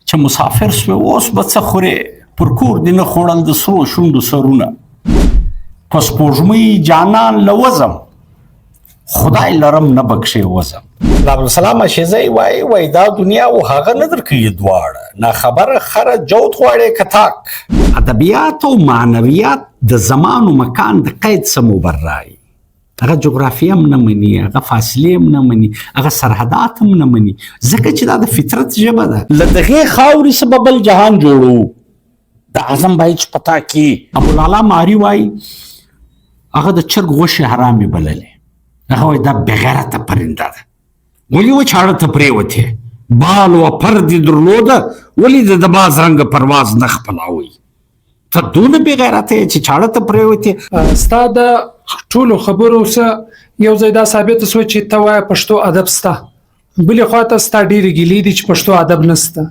چې مسافر سوې اوس به څه خورې پر کور دې نه خوړل د سرو شونډو سرونه په سپوږمۍ جانان له وزم خدای لرم نه بخښې وزم. عبدالسلام شیزی وای دا دنیا او هغه نه درکوي دواړه ناخبره خره جوت غواړې که تاک. ادبیات او معنویات د زمان و مکان د قید څه مبرای هغه جغرافیه هم نه مني هغه فاصلې هم نه مني هغه سرحدات هم نه مني ځکه چې دا د فطرت ژبه ده. له دغې خاورې څه به بل جهان جوړو د اعظم باید چې پتا کې ابوالعلا ماري وایي هغه د چرګ غوښې حرامې بللې هغه وایي دا بېغیرته پرنده ده ولې وچاړه ته پرېوتې بال و پر دې درلوده ولې د باز رنګه پرواز نه خپلاوئ ته دونه بېغیرته یې چې چاړه ته پرېوتې. ستا د ټولو خبرو څه یو ځای دا ثابته شوه چې ته وایه پښتو ادب سته بلې خوا ته ستا ډېرې ګیلې دي چې پښتو ادب نسته.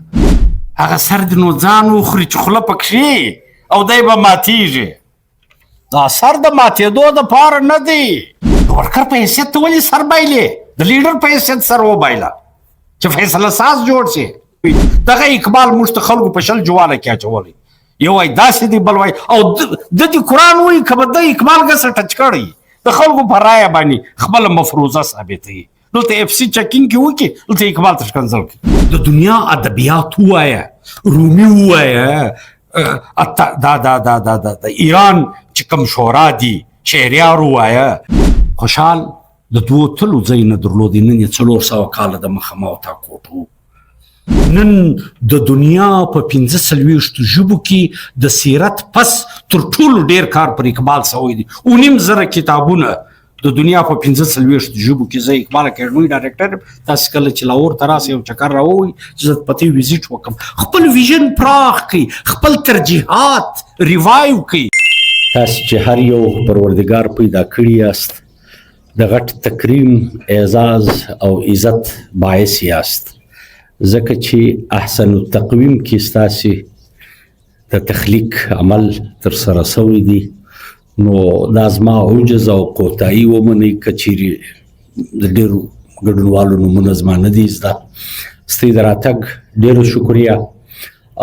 هغه سر دې نو ځان وخوري چې خوله پکښې او دی به ماتېږي دا سر د ماتېدو دپاره نه دی د ورکر په حیثیت ته ولې سر بایلې د لیډر په حیثیت سر وبایله چې فیصله ساز جوړ شي. دغه اقبال موږ ته خلکو په شل جواله کې اچولی یو وایي داسې دی بل وایي او د دې قرآن وایي که به د اقبال ګسه ټچ کړی د خلکو په رایه باندې خپله مفروضه ثابتوي دلته اف سی چکینګ کې وکړي دلته اقبال ته ښکنځل کړي. د دنیا ادبیات ووایه رومي ووایه د ایران چې کوم شعرا دي شعریار ووایه. خوشحال د دوو تلو ځای نه درلودې نن یې 400 کاله د مخه ما وتا کوټو نن د دنیا په 45 ژبو کې د سیرت پس تر ټولو ډیر کار پر اقبال سوی دی 9,000 کتابونه د دنیا په 45 ژبو کې زه اقبال اکیډمي ډایرکټر تاسو کله چې لاهور ته راسئ یو چکر راووئ چې زه پتې ویزیټ وکړم خپل ویژن پراخ کړئ خپل ترجیحات ریوایو کړئ. تاسو چې هر یو پروردګار پیدا کړي یاست د غټ تکریم اعزاز او عزت باعث یاست ځکه چې احسن التقویم کې ستاسې د تخلیق عمل ترسره سوی دی نو دا زما عجز او کوتاهي ومنئ که چیرې د ډېرو ګډونوالو نومونه زما نه دي زده ستاسې د راتګ ډېره شکریه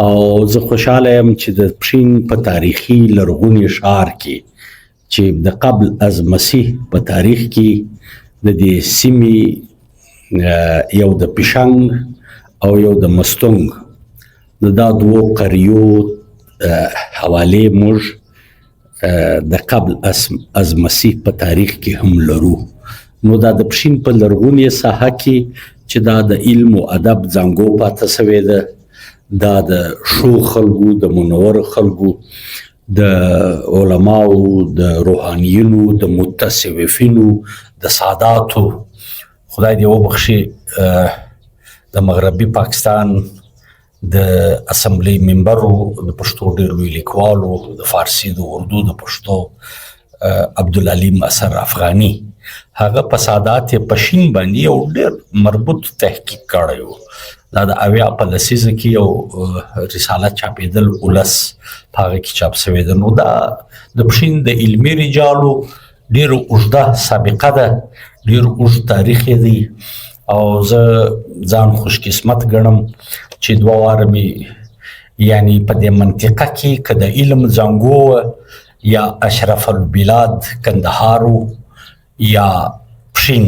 او زه خوشحاله یم چې د پښین په تاریخي لرغوني ښار کې چې د قبل از مسیح په تاریخ کې د دې سیمې یو د پشنګ او یو د مستونګ د دا دوو قریو حوالې موږ د قبل از مسیح په تاریخ کې هم لرو نو دا د پښین په لرغونې ساحه کې چې دا د علم او ادب ځانګو پاته سوی ده دا د ښو خلکو د منور خلکو د علماو د روحانیینو د متصوفینو د ساداتو خدای دې وبخښي د مغربي پاکستان د اسمبلی ممبرو د پښتو ډېر لوی لیکوالو د فارسي د اردو د پښتو عبدالعلیم اثر افغاني هغه په سادات پښین باندې یو ډېر مربوط تحقیق کړی و دا د 80 په لسیزه کې یو رساله چاپېدل ولس په هغه کې چاپ سوی ده نو دا د پښین د علمي رجالو ډېره اوږده سابقه ده ډېر اوږد تاریخ یې دی او زه ځان خوش قسمت ګڼم چې 2 واره مې یعنی په دې منطقه کې که د علم زانګو یا اشرف البلاد کندهار یا پښین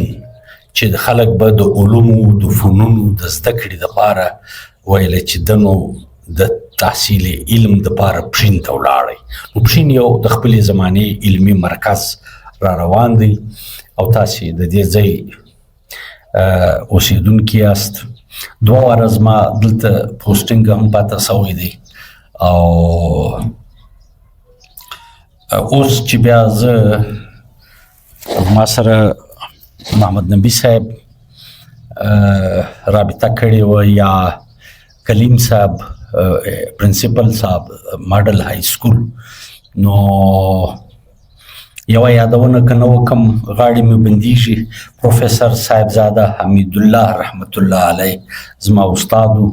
چې د خلک به د علومو د فنونو د زده کړې دپاره ویله چې دنو د تحصیل علم دپاره پښین ته ولاړئ نو پښین یو د خپلې زمانې علمي مرکز را روان دی او تاسې د دې ځای اوسیدونکي یاست 2 واره زما دلته پوسټینګ هم پاته سوی دی او اوس چې بیا زه ما سره محمد نبی صاحب رابطه کړې وه یا کلیم صاحب پرنسپل صاحب ماډل های سکول نو یوه یادونه که نه وکم غاړې مې بندیږي پروفیسر صاحبزاده حمیدالله رحمت الله علیه زما استاد و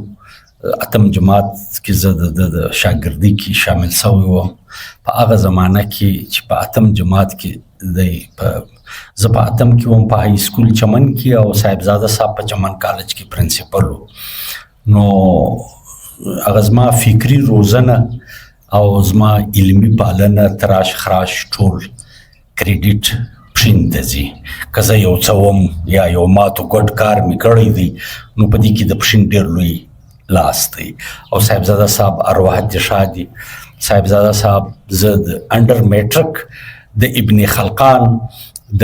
8م جماعت کې زه د شاګردي کې شامل سوی وم په هغه زمانه کې چې په 8م جماعت کې زه په 8م کې وم په های سکول چمن کې او صاحبزاده صاحب په چمن کالج کې پرنسپل و نو هغه زما فکري روزنه او زما علمي پالنه تراش خراش ټول کریډیټ پښین ته ځي. که زه یو څه وم یا یو ماتو ګډ کار مې کړی دی نو په دې کې د پښین ډېر لوی لاس دی. او صاحبزاده صاحب ارواح دې ښاد دي. صاحبزاده صاحب زه د انډر میټرک د ابن خلقان د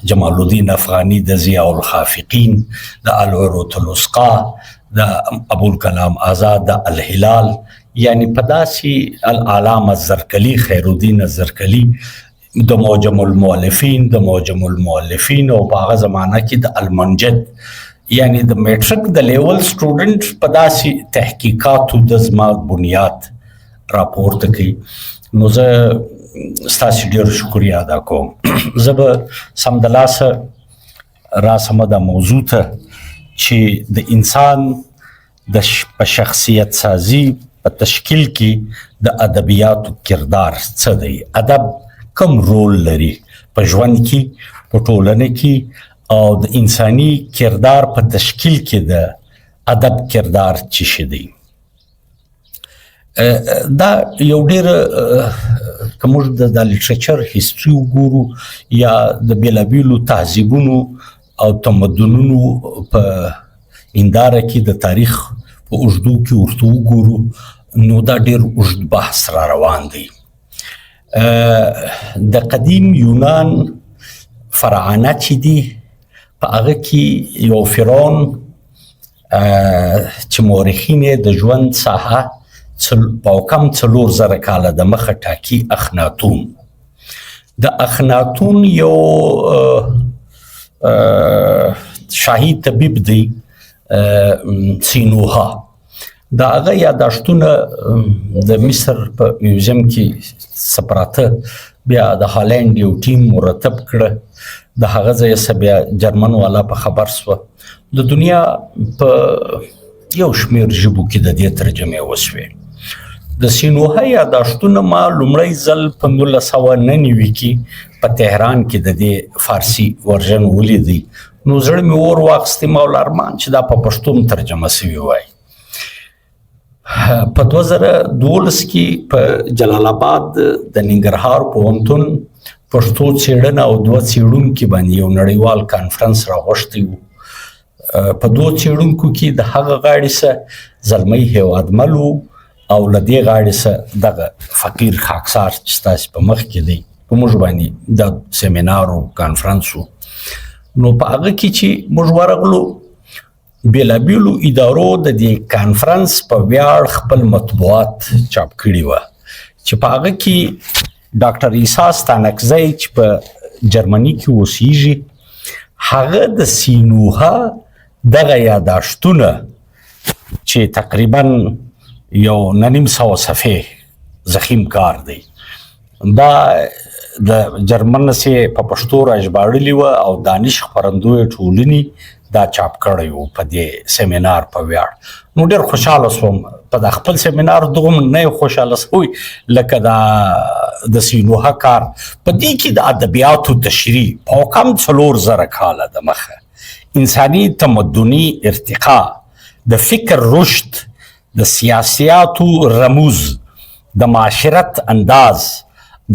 جمال الدین افغانی د ضیاء الخافقین د العروة الوثقا د ابوالکلام آزاد د الهلال یعنی په داسې العلامه الزرکلي خیرالدین الزرکلي د معجم المؤلفین د معجم المؤلفین او په هغه زمانه کې د المنجد یعنی د میټرک د لیول سټوډنټ په داسې تحقیقاتو د زما بنیاد راپورته کوي. نو زه ستاسو ډېر شکریه ادا کوم. زه به سمدلاسه راسمه د موضوع ته چې د انسان په شخصیت سازي په تشکیل کې د ادبیاتو کردار څه دی. ادب کوم رول لري په ژوند کې په ټولنه کې او د انساني کردار په تشکیل کې د ادب کردار څه شي دی. دا یو ډېر که موږ د لیټریچر هیستري وګورو یا د بېلابېلو تهذیبونو او تمدنونو په هنداره کې د تاریخ په اوږدو کې ورته وګورو نو دا ډېر اوږد بحث را روان دی. د قدیم یونان فرعانه چې دي په هغه کې یو فرعون چې مورخین یې د ژوند ساحه په کم 4000 کاله د مخه ټاکي اخناتون. د اخناتون یو شاهي طبیب دی سینوها. د هغه یاداشتونه د مصر په میوزیم کې سپراته بیا د هالند یو ټیم مرتب کړه. د هغه ځای څخه بیا جرمن والا په خبر سوه. د دنیا په یو شمېر ژبو کې د دې ترجمې وسوې. د سینوها یاداشتونه ما لومړی ځل په 1999 کې په تهران کې د دې فارسي ورژن ولیدی. نو زړه مې اور واخیستی ما ویل ارمان چې دا په پښتو ترجمه سوي وای. په 2012 کې په جلال آباد د ننګرهار پوهنتون پښتو څېړنه او 2 څېړونکي باندې یو نړیوال کانفرنس راغوښتی و. په 2 څېړونکو کې د هغه غاړې څخه زلمی هیوادمل و او له دې غاړې څخه دغه فقیر خاکسار چې ستاسې په مخ کې دی په موږ باندې د سیمینار و کانفرنس و. نو په هغه کې چې موږ ورغلو بېلابېلو ادارو د دې کانفرنس په ویاړ خپل مطبوعات چاپ کړي وه چې په هغه کې ډاکټر عیسی ستانکزی چې په جرمني کې اوسیږي هغه د سینوها دغه یاداشتونه چې تقریبا یو 900 صفحې ضخیم کار دی دا د جرمن سه په پښتو راژباړلی و او دانش خپرندوی ټولنې دا چاپ کړی و په دې سیمینار په ویاړ. نو ډېر خوشحاله سوم په د خپل سیمینار دوم نه خوشحاله سوی لکه دا د سینوها کار په دې کې د ادبیاتو تشریح په کم 4000 کاله د مخه انساني تمدني ارتقا د فکر رشد د سیاسیاتو رموز د معاشرت انداز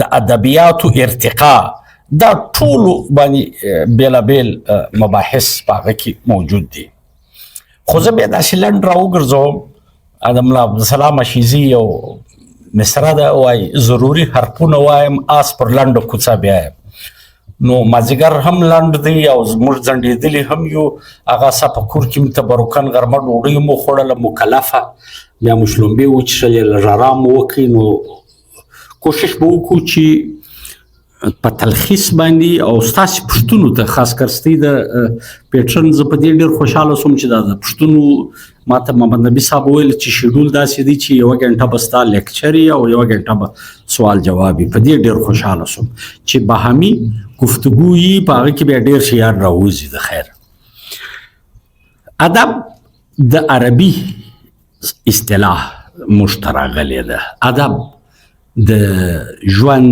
د ادبیاتو ارتقا دا ټول باندې بیلابیل مباحث په هغه کې موجود دي. خو زه بیا داسې لنډ راوګرځوم د ملا عبدالسلام شیزي یو مصره ده وایي ضروري حرفونه وایم آس پر لنډه کوڅه بیایم. نو مازدیګر هم لنډ دی او زموږ ځنډېدلي هم یو هغه سه په کور کې مې تبرکن غرمه ډوډۍ مو خوړله مکلفه بیا مو شلومبې وچښلې لږ ارام مو وکړي. نو کوشش به وکړو چې په تلخیص باندې او ستاسې پوښتنو ته خاص کرستی د پیټرن زه په دې ډېر خوشحاله سوم چې دا د پوښتنو ما ته محمد نبي صاحب ویل چې شیډول داسې دی چې 1 غنټه به ستا لیکچر او 1 غنټه به سوال جواب په دې ډېر خوشحاله سوم چې باهمي گفتگو یې په هغه کې بیا ډېر شیان راوځي. د خیر ادب د عربي اصطلاح مشترغلی ده. ادب د ژوند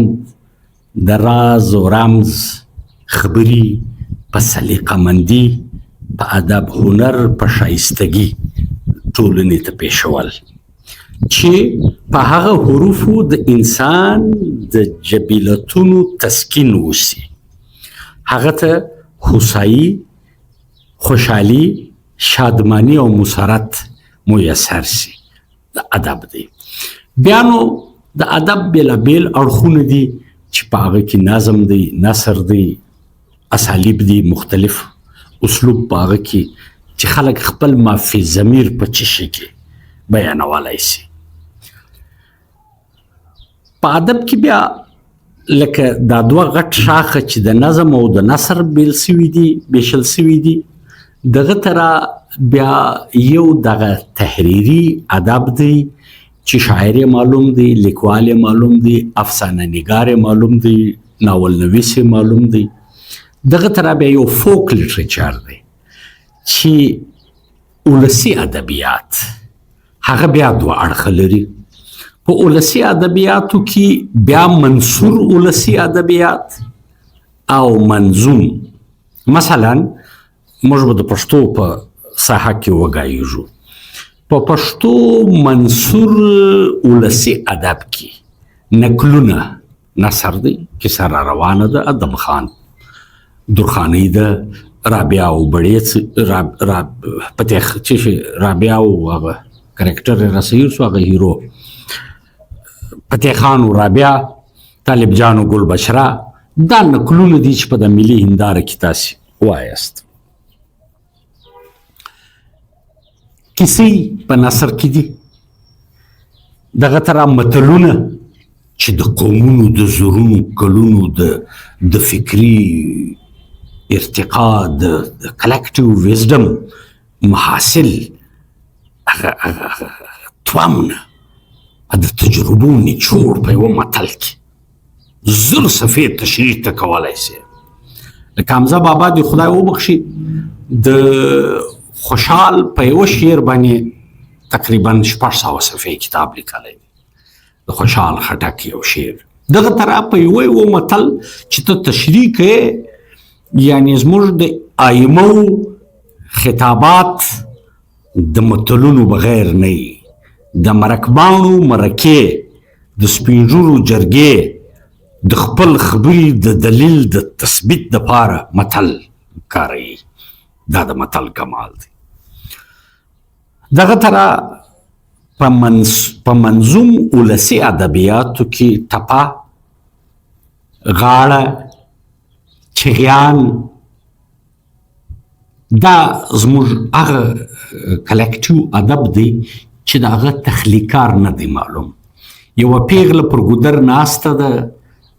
د راز و رمز خبري په سلیقه مندي په ادب هنر په ښایستګي ټولنې ته پېښول چې په هغه حروفو د انسان د جبلتونو تسکین وسي، هغه ته هوسایي، خوشحالي، شادمانی او مسرت میسر سي. د ادب دی. بیا نو د ادب بېلابېل اړخونه دي چې په هغه کې نظم دی، نثر دی، اسالیب دي، مختلف اسلوب په هغه کې چې خلک خپل مافي ضمیر په څه شي کې بیانولی سي. په ادب کې بیا لکه دا دوه غټ شاخه چې د نظم او د نثر بیشل سوي دي، دغه تره بیا یو دغه تحریري ادب دی چې شاعر معلوم دی، لیکوال معلوم دی، افسانه نگار معلوم دی، ناول نویس معلوم دی. دغه تره بیا یو فوک لیټریچر دی چې ولسي ادبیات، هغه بیا دوه اړخه لري. په ولسي ادبیاتو کې بیا منثور ولسي ادبیات او منظوم. مثلا موږ به د پښتو په ساحه کې وګایږو. په پښتو منثور ولسي ادب کې نکلونه نثر دی، کیسه را روانه ده، ادم خان درخانۍ ده، رابعه او بړیڅ رابعه او هغه کرکټر یې راسیر شو، هغه هیرو فتح خان و رابعه، طالب جان و ګل بشره، دا نکلونه دي چې په د ملي هنداره کې تاسې وایاست. کیسې په نثر کې دي. دغه تره متلونه چې د قومونو د زرونو کلونو د فکري ارتقا د کلکټیو ویزډم محاصل توامونه د تجربو نچوړ په یوه متل کې زر صفحې تشریح ته کولی سي. لکه حمزه بابا دې خدای وبخښي، د خوشحال په یوه شعر باندې تقریبا 600 صفحې کتاب لیکلی دی، د خوشحال خټک یو شعر. دغه طرح په یوه متل چې ته تشریح کوې، یعنې زموږ د آیمو خطابات د متلونو بغیر نه وي، د مرکبانو مرکې، د سپینږیرو جرګې د خپل خبرې د دلیل د تثبیت دپاره متل کاروي. دا د متل کمال دی. دغه طرح په منظوم ولسي ادبیاتو کې ټپه، غاړه، چغیان، دا زموږ هغه کلکټیو ادب دی چې د هغه تخلیقار نه دی معلوم. یوه پیغله پر ګودر ناسته ده،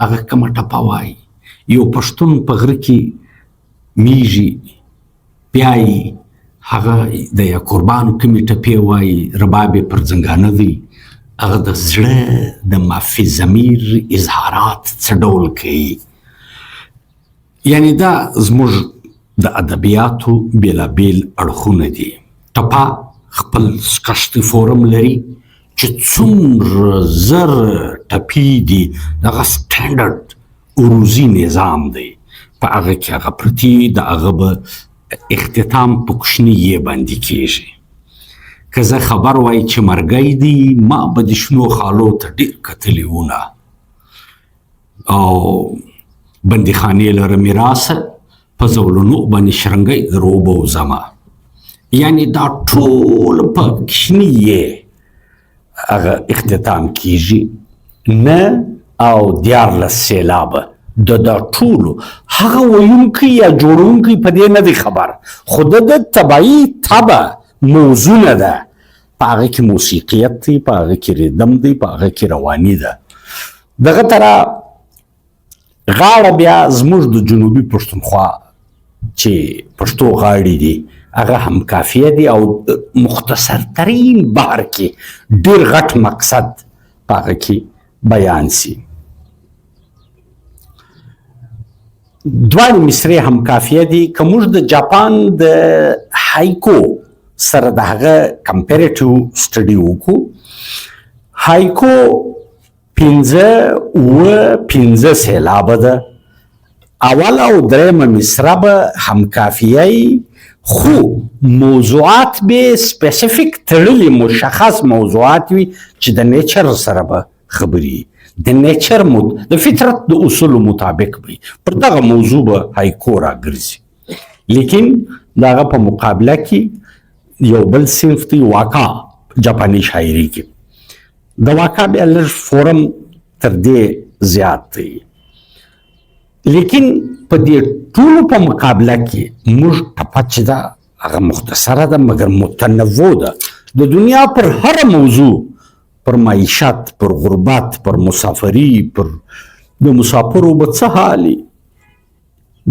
هغه کومه ټپه وایي. یو پښتون په غره کې میږي بیایي، هغه د یعقوبیانو کومې ټپې وایي. رباب یې پر ځنګانه دی، هغه د زړه د مافي ضمیر اظهارات څه ډول کوي. یعنې دا زموږ د ادبیاتو بېلابېل اړخونه دي. ټپه خپل کشتي فورم لري چې څومره زر ټپې دي، دغه سټنډرډ عروضي نظام دی، په هغه کې هغه پرتي، د هغه به اختتام په کوچني یې باندې کېږي. که زه خبر وای چې مرګی دی، ما به د شنو خالو ته ډېر کتلي وونه، او بندیخانې لره میراثه، په زولنو باندې شرنګی در وبوځمه. یعنې دا ټول په کوچني یې هغه اختتام کېږي. نه او 14 سېلابه د دا ټولو هغه ویونکی یا جوړونکی په دې نه دی خبر، خو د طبعي طبع موضوع ده. په هغه کې موسیقیت دی، په هغه کې ریدم دی، په هغه کې رواني ده. دغه طرح غاړه بیا زموږ د جنوبي پښتونخوا چې پښتو غاړې دي، هغه هم کافیه دي او مختصر ترین بحر کې ډېر غټ مقصد په هغه کې بیان سي. دواړې مصرې هم کافیه دي. که موږ د جاپان د هایکو سره د هغه کمپیریټیو سټډي وکړو، هایکو 5 سېلابه ده. اول او درېیمه مصره به هم کافیه وي، خو موضوعات به سپیسیفیک تړلي مشخص موضوعات وي چې د نیچر سره به خبرې د نیچر د فطرت د اصولو مطابق وي پر دغه موضوع به هایکو راګرځي لیکن د هغه په مقابله کې یو بل صنف دی واقع جاپاني شاعري کې د واقع بیا لږ فورم تر دې زیات دی لیکن په دې ټولو په مقابله کې موږ ټپه چې ده هغه مختصره ده مګر متنوع ده د دنیا پر هر موضوع پر معیشت پر غربت پر مسافري پر د مسافرو به څه حالي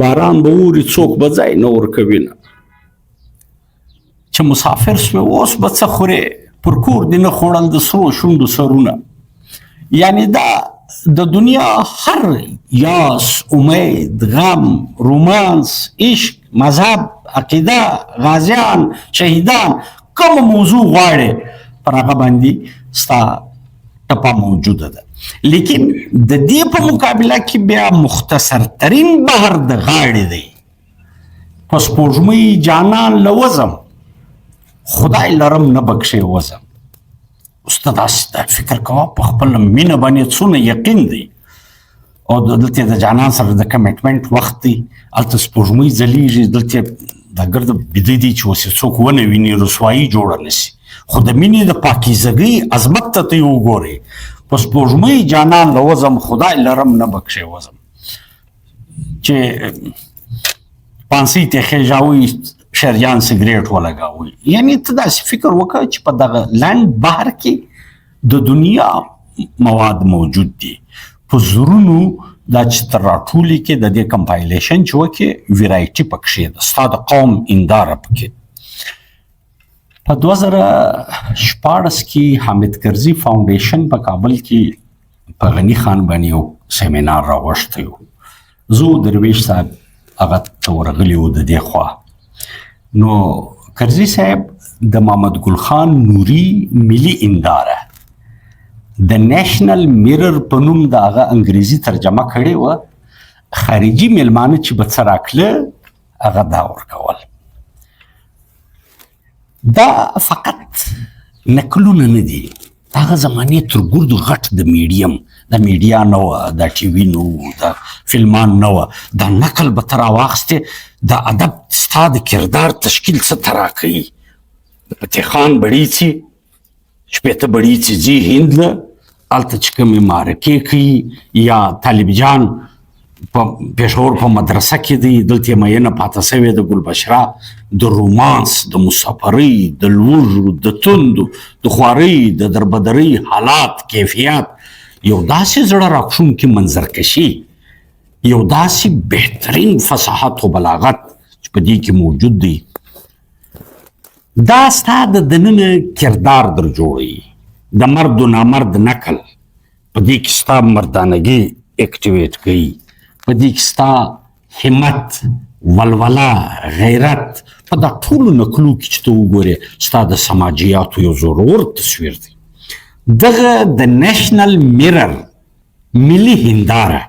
باران به اوري څوک به ځای نه ورکوي نه چې مسافر شوې اوس به څه خورې پر کور دې نه خوړل د سرو شونډو سرونه یعنی دا د دنیا هر یاس امید غم رومانس عشق مذهب عقیده غازیان شهیدان کوم موضوع غواړي پر هغه باندې ستا ټپه موجوده ده لیکن د دې په مقابله کې بیا مختصر ترین بحر د غاړې دی په سپوږمۍ جانان له وزم خدای لرم نه بخښې وزم استاد داسې فکر کوه په خپل مینه باندې څونه یقین دی او دلته د جانان سره د کمیټمنټ وخت دی هلته سپوږمۍ ځلیږي دلته دا ګرده بیده دي چې اوس څوک ونه ویني رسوایي جوړه نشي خو د مینې د پاکیزګۍ عظمت ته ته یې وګورې په سپوږمۍ جانان له وزم خدای لرم نه بخښې وزم چې پانسۍ ته خېژاوي شریان سیګریټ ولګاوي یعنی ته داسې فکر وکړه چې په دغه لنډ بحر کې د دنیا مواد موجود دي په زرونو دا چې تر راټولي کې د دې کمپایلیشن چې وکړې ویرایټي پکښې ده ستا د قوم انداره پکې په 2014 کې حامد کرزي فاونډیشن په کابل کې په غني خان باندې یو سیمینار راوښتی و زه درویش صاحب هغه ته ورغلی و د دې خوا نو کرزي صاحب د محمد ګل خان نوري ملي انداره د نیشنل میرر په نوم د هغه انګریزي ترجمه کړې وه خارجي میلمانه چې به څه راکله هغه دا ورکول دا فقط نکلونه نه دي هغه زمانې تر ګردو غټ د میډیم د میډیا نه وه دا ټي وي نه وو دا فلمان نه وه دا نقل به ته راواخیستې د ادب ستا د کردار تشکیل څه ته راکوي د فتح خان بړیڅي شپېته بړیڅي ځي هند له هلته چې کومې معرکې کوي یا طالب جان په پېښور په مدرسه کې دی دلته یې میینه پاته سوې د ګلبشره د رومانس د مسافرۍ د لوږو د توندو د خوارۍ د دربدرۍ حالات کیفیت یو داسې زړه راکښونکي منظرکشي یو داسې بهترین فصاحت و بلاغت چې په دې کې موجود دی دا ستا د دننه کردار در جوړوي د مرد و نامرد نقل په دې کې ستا مردانګي اکټیویټ کوي په دې کې ستا همت ولوله غیرت په دا ټولو نقلو کې چې ته وګورې ستا د سماجیاتو یو زورور تصویر دی دغه د نیشنل میرر ملي هنداره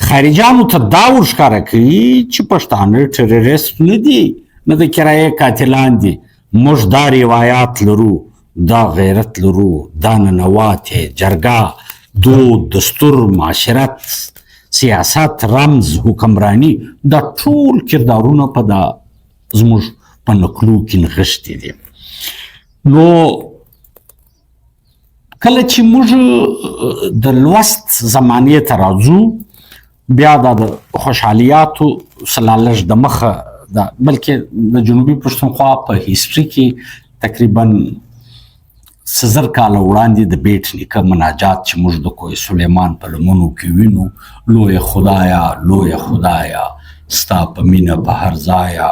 خارجانو ته دا ورښکاره کوي چې پښتانه ټیرریست نه دي نه د کرایې قاتلان دي موږ دا روایات لرو دا غیرت لرو دا ننواتې جرګه دود دستور معاشرت سیاست رمز حکمرانی دا ټول کردارونه په دا زموږ په نقلو کې نغښتي دي نو کله چې موږ د لوست زمانې ته راځو بیا دا د خوشحالیاتو سلالش د مخه ده بلکې د جنوبي پښتونخوا په هیسټري کې تقریبا سزر کاله وړاندې د بیټ نیکه مناجات چې موږ د کوه سلیمان په لمنو کې وینو لویه خدایه ستا په مینه په هر ځایه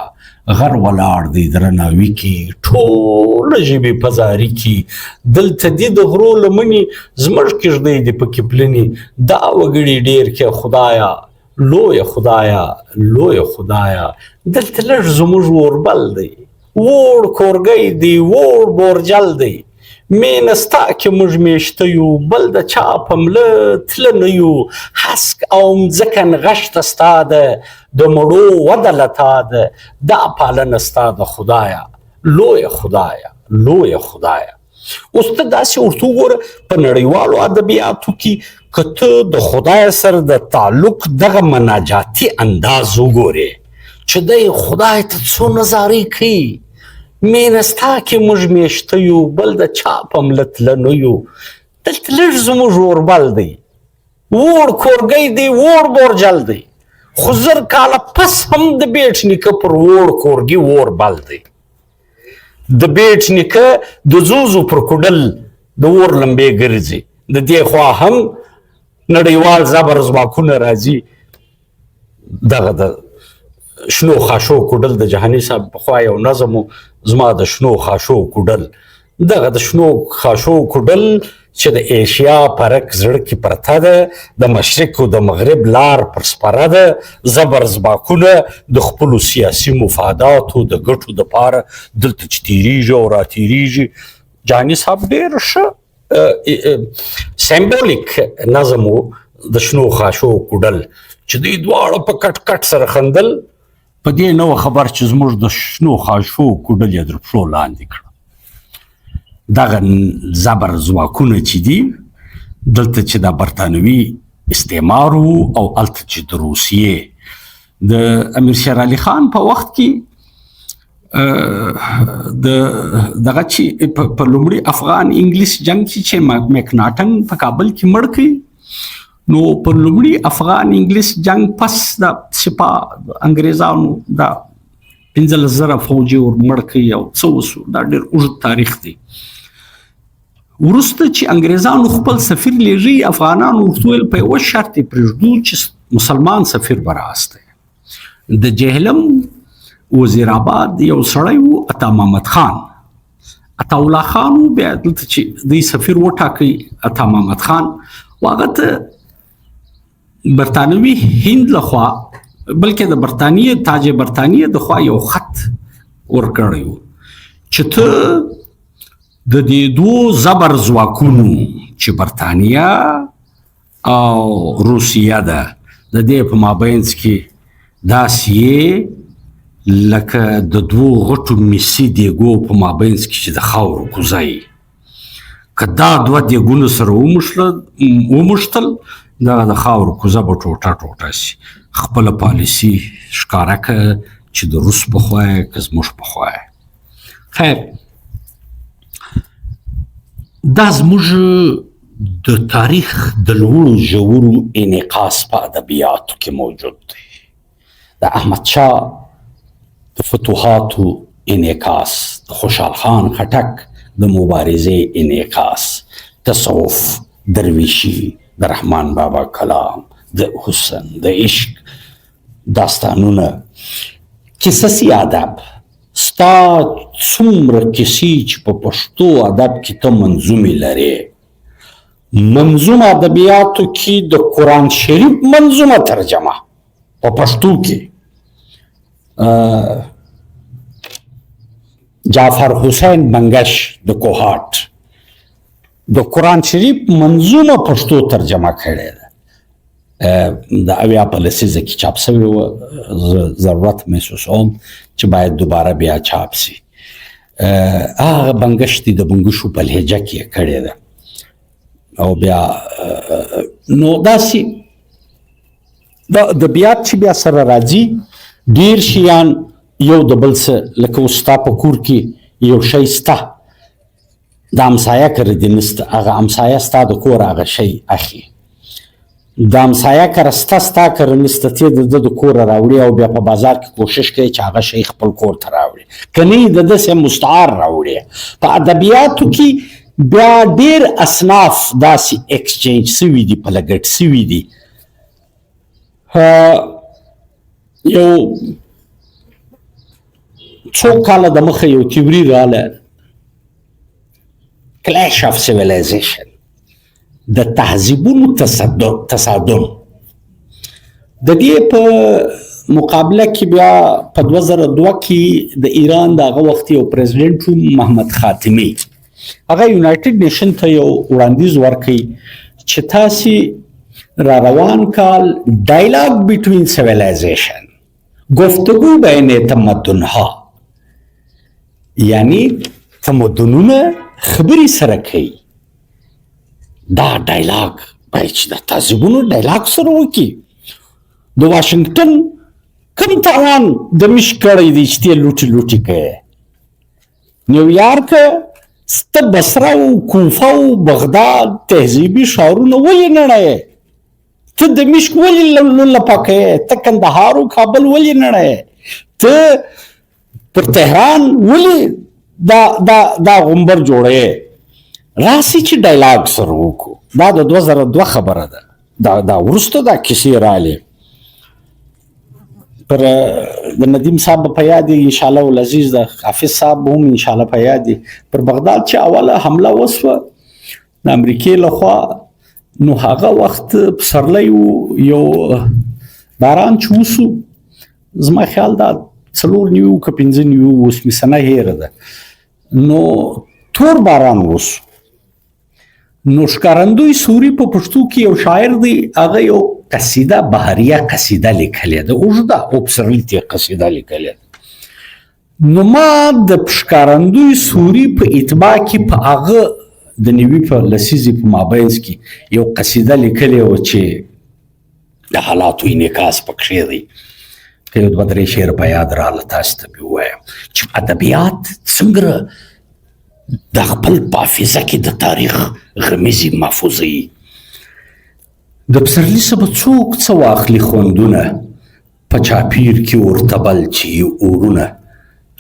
غر ولاړ دی درناوي کې ټوله ژبې په زاري کې دلته دي د غرو لمنې زموږ کېږدی دي پکې پلنې دا وګړي ډېر کې خدایه لویه خدایه دلته لږ زموږ اوربل دی وړ کورګی دی وړ بورجل دی مینه ستا کې موږ میشته یو بل د چا په مله تله نه یو هسک او مځکه نغښته ستا ده د مړو وده له تا ده دا پالنه ستا د خدایه لویه خدایه لویه خدایه. اوس ته داسې ورته وګوره په نړیوالو ادبیاتو کې که ته د خدای سره د تعلق دغه مناجاتي انداز وګورې چې دی خدای ته څو نظارې کوي مینه ستا کې موږ میشته یو بل د چا په مله تله نه یو دلته لږ زموږ اوربل دی وړ کورګی دی وړ بورجل دی خو زر کاله پس هم د بیټ نیکه پر وړ کورګي اوربل دی د بیټ نیکه د زوزو پر کوډل د اور لمبې ګرځي د دې خوا هم نړیوال زبر ځواکونه راځي دغه د شنو خاشو کوډل د جهاني صاحب پخوا یو نظم زما د شنو خاشو کوډل دغه د شنو خاشو کوډل چې د ایشیا پرک زړه کې پرته ده د مشرق او د مغرب لار پر سپره ده زبر ځواکونه د خپلو سیاسي مفاداتو د ګټو دپاره دلته چې تیریږي او راتیریږي جهاني صاحب ډېر ښه سمبولیک نظم و د شنو خاشو کوډل چې دوی دواړه په کټ کټ سره خندل په دې نه وه خبر چې زموږ د شنو خاشو کوډل یې در پښو لاندې کړه دغه زبر ځواکونه چې دي دلته چې د برطانوي استعمار و او هلته چې د روسیې د امیر شیر علي خان په وخت کې دغه چې په لومړي افغان انګلیس جنگ چې مکناټن په کابل کې مړ کړي نو په لومړي افغان انګلیس جنگ پس د سپاه انګریزانو د 15,000 فوجي ور مړ کړي او څه وسو دا ډېر اوږد تاریخ دی وروسته چې انګریزانو خپل سفیر لیږي افغانانو ورته ویل په یوه شرط یې پرېږدو چې مسلمان سفیر به راوستی د جهلم وزیر آباد یو سړی و عطا محمد خان عطاالله خان و بیا دلته چې دوی سفیر وټاکئ عطا محمد خان و هغه ته برطانوي هند لخوا بلکې د برطانیې تاج برطانیې د خوا یو خط ورکړی و چې ته د دې دوو زبر ځواکونو چې برطانیه او روسیه ده د دې په مابینځ کې داسې یې لکه د دوو غټو مسي دیګو په مابینځ کې چې د خاورو کوزه که دا دوه دیګونه سره وموښتل دغه د خاورو کوزه به ټوټه ټوټه سي خپله پالیسي ښکاره کړه چې د روس په خوا یې که زموږ په خوا یې خیر دا زموږ د تاریخ د لوړو ژورو انعکاس په ادبیاتو کې موجود دی د احمدشاه د فتوحاتو انعکاس د خوشحال خان خټک د مبارزې انعکاس تصوف درویشي د رحمان بابا کلام د حسن د عشق داستانونه قصصي ادب ستا څومره کیسې چې په پښتو ادب کې ته منظومې لرې منظوم ادبیاتو کې د قرآن شریف منظومه ترجمه په پښتو کې جعفر حسین منګش د کوهاټ د قرآن شریف منظومه پښتو ترجمه کړې ده د اویا په لسیزه کې چاپ شوی و ضرورت محسوسوم چې باید دوباره بیا چاپ شي هغه بنګشتي د بنګشو په لهجه کې کړې ده او بیا نو داسې د ادبیات چې بیا سره راځي ډېر شیان یو د بل څه لکه اوس ستا په کور کې یو شی سته د همسایه کره دې نسته هغه همسایه ستا د کور هغه شی اخلي د همسایه کره ستا کره نسته ته د ده د کوره راوړي او بیا په بازار کې کوشش کوي چې هغه شی خپل کور ته راوړي که نه یې د داسې مستعار راوړي په ادبیاتو کې بیا ډېر اصناف داسې ایکسچینج سوي دي په لګټ سوي دي یو څو کاله د مخه یو تیوري راغله کلیش اف سیویلایزیشن د تهذیبونو تصادم د دې په مقابله کې بیا په 2002 کې د ایران د هغه وخت یو پریزیدنټ محمد خاتمی هغه یونایټډ نیشن ته یو وړاندیز ورکړي چې تاسې را روان کال ډایلاګ بټوین سیویلایزیشن گفتگو بین تمدنها یعنی تمدنونه خبرې سره کوي دا ډایلاګ باید چې د تهذیبونو ډایلاګ سره وکړي د واشنګټن کوم تاوان د مش کړی دی چې ته لوټي لوټي کوي نیویارک سته بصره او کوفه او بغداد تهذیبي ښارونه ولې نړی ته د مشک ولې لپه کوې ته کندهار او کابل ولې نړی ته پر تهران ولې دا غومبر جوړی راسي چې ډایلاګ سره وکړو دا د 2002 خبره ده دا وروسته دا کیسې راغلې پر د ندیم صاحب په یاد انشاءالله العزیز د حافظ صاحب هم انشاءالله په یاد پر بغداد چې اوله حمله وسوه د امریکې لخوا نو هغه وخت پسرلی یو باران چې وسو زما خیال دا 4 نیو که 5 نیو اوس مې سنه هیره ده نو تور باران وسو نو ښکارندوی سوري په پښتو کې یو شاعر دی هغه یو قصیده بهریه قصیده لیکلې ده اوږده او پسرلي قصیده لیکلې ده نو ما د ښکارندوی سوري په اتباع کې په هغه د نوي په لسیزې په مابینځ کې یو قصیده لیکلې وه چې د حالاتو انعکاس پکښې دی که یو 2-3 شعر په یاد راله تاسو ته مې ووایم چې ادبیات څنګه د خپل په حافظه کې د تاریخ غمیزې محفوظوي د پسرلي څخه به څوک څه واخلي خوندونه په چاپیر کې ورته بل چې اورونه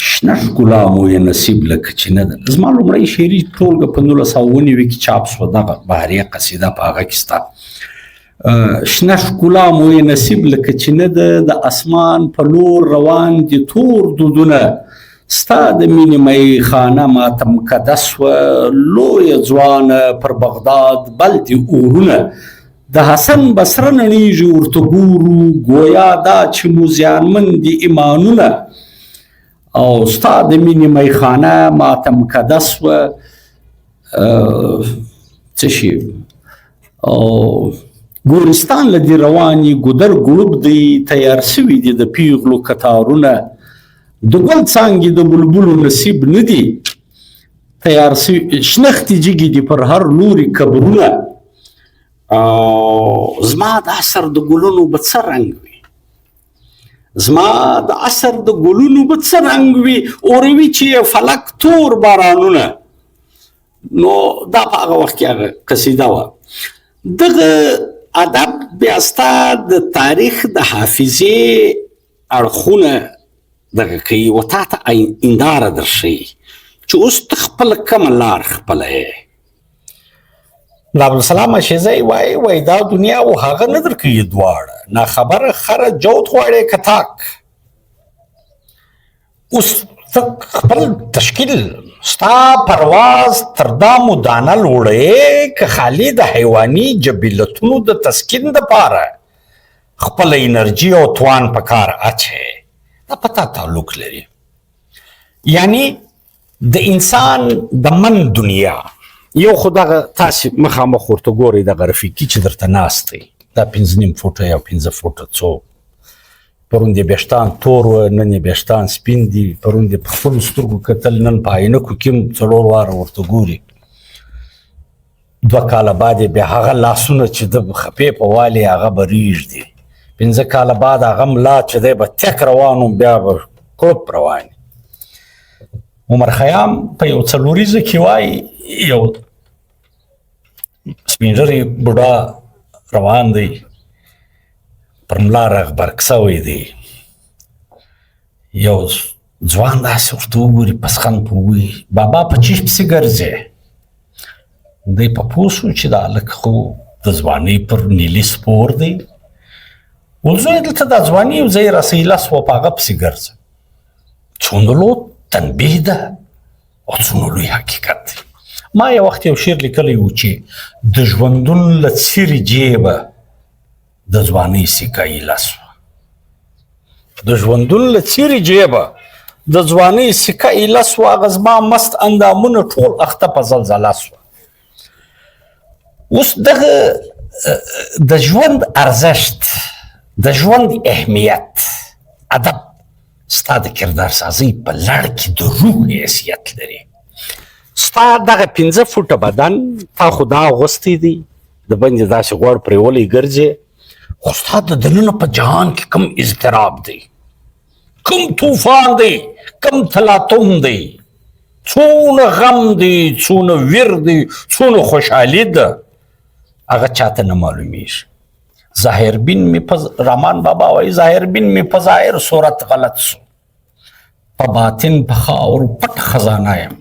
شنه ښکلا مو یې نصیب لکه چې نه ده زما لومړی شعري ټولګه په 1999 کې چاپ شوه دغه بهریه قصیده په هغه کې سته شنه ښکلا مو یې نصیب لکه چې نه ده د اسمان په لور روان دي تور دودونه ستا د مینې میخانه ماته مقدس وه لویه ځوانه پر بغداد بل دي اورونه د حسن بصره نړیږي ورته ګورو ګویا دا چې مو زیانمن دي ایمانونه او ستا د مینې میخانه ماته مقدس وه څه شي او ګورستان له دې روان یې ګودر ګړوب دی تیار سوي دي د پیغلو کتارونه د ګل څانګې د بلبلو نصیب نه دي تیار سوي شنختې جګې دي پر هر لوري قبرونه زما د عصر د ګلونو به څه رنګ وي زما د عصر د ګلونو به څه رنګ وي اوروي چې فلک تور بارانونه نو دا په هغه وخت کې هغه قصیده وه دغه ادب بیا ستا د تاریخ د حافظې اړخونه دغه کوي و تا ته هنداره درښیي چې اوس ته خپله کومه لار خپله یې عبدالسلام شیزی وای دا دنیا و هغه نه درکوي دواړه ناخبره خره جوت غواړې که تاک اوس ته خپل تشکیل ستا پرواز تر دا مدانه لوړې که خالي د حیواني جبلتونو د تسکین دپاره خپله انرژي او توان په کار اچې دا پتا تعلق لري یعنی د انسان د من دنیا یو خو دغه تاسې مخامخ ورته ګورئ دغه رفیقي چې درته ناست دی دا 5.5 فوټه یا 15 فوټه څو پرون دې بېشتان تور و نن یې بېشتان سپین دي پرون دې په خپلو سترګو کتل نن په عینکو کې هم 4 واره ورته ګوري 2 کاله بعد یې بیا هغه لاسونه چې د خپې په والي هغه به ریږدي 15 کاله بعد هغه ملا چې دی به تک روان و بیا به کړوپ روان عمر خیام په یو څلوریزه کې وایي یو سپین ږیری بوډا روان دی پر ملا رغبرګ سوی دی یو ځوان داسې ورته وګوري پسخند په ووایي بابا په چیش پسې ګرځې دی په پوه شو چې دا هلک خو د ځوانۍ پر نیلي سپور دی ول زوی دلته دا ځواني یو ځای رسیله سوه په هغه پسې ګرځه څومره لو تنبیه ده او څومره لوی حقیقت دی ما یو وخت یو شعر لیکلی و چې د ژوندون له څیرې جیبه د ځوانۍ سکه ایله سوه د ژوندون له څیرې جیبه د ځوانۍ سکه ایله سوه هغه زما مست اندامونه ټول اخته په زلزله سوه. اوس دغه د ژوند ارزښت، د ژوند اهمیت، ادب ستا د کردار سازۍ په لړ کې د روح حیثیت لري. ستا دغه 5 فوټه بدن تا خو دا اغوستی دی، د بندې داسې غوړ پرېولی ګرځې، خو ستا د دننه په جهان کې کوم اضطراب دی، کوم طوفان دی، کوم تلاطم دی، څونه غم دی، څونه ویر دی، څونه خوشحالي ده، هغه چاته نه معلومیږي. ظاهربین مې په رحمان بابا وایي ظاهربین مې په ظاهر صورت غلط سو، په باطن په خاورو پټ خزانه یم.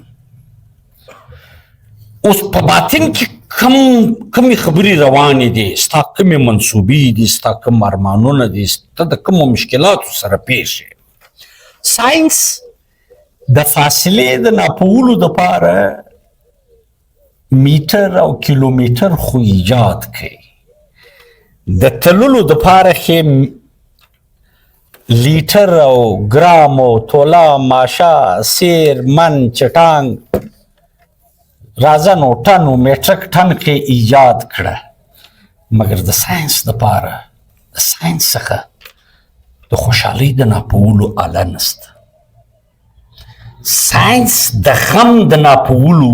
اوس په باطن کې کمې خبرې روانې دي، ستا کمې منصوبې دي، ستا کم ارمانونه دي، ته د کومو مشکلاتو سره پیښ یې. ساینس د فاصلې د ناپولو دپاره میټر او کیلومیټر خو ایجاد کوي، د تللو دپاره کې لیټر او ګرام او توله ماشه سیر من چټانګ راځه نو ټن و میټرک ټن کې ایجاد کړه. مګر د ساینس دپاره د ساینس څخه د خوشحالۍ د ناپولو آله نسته. ساینس د غم د ناپولو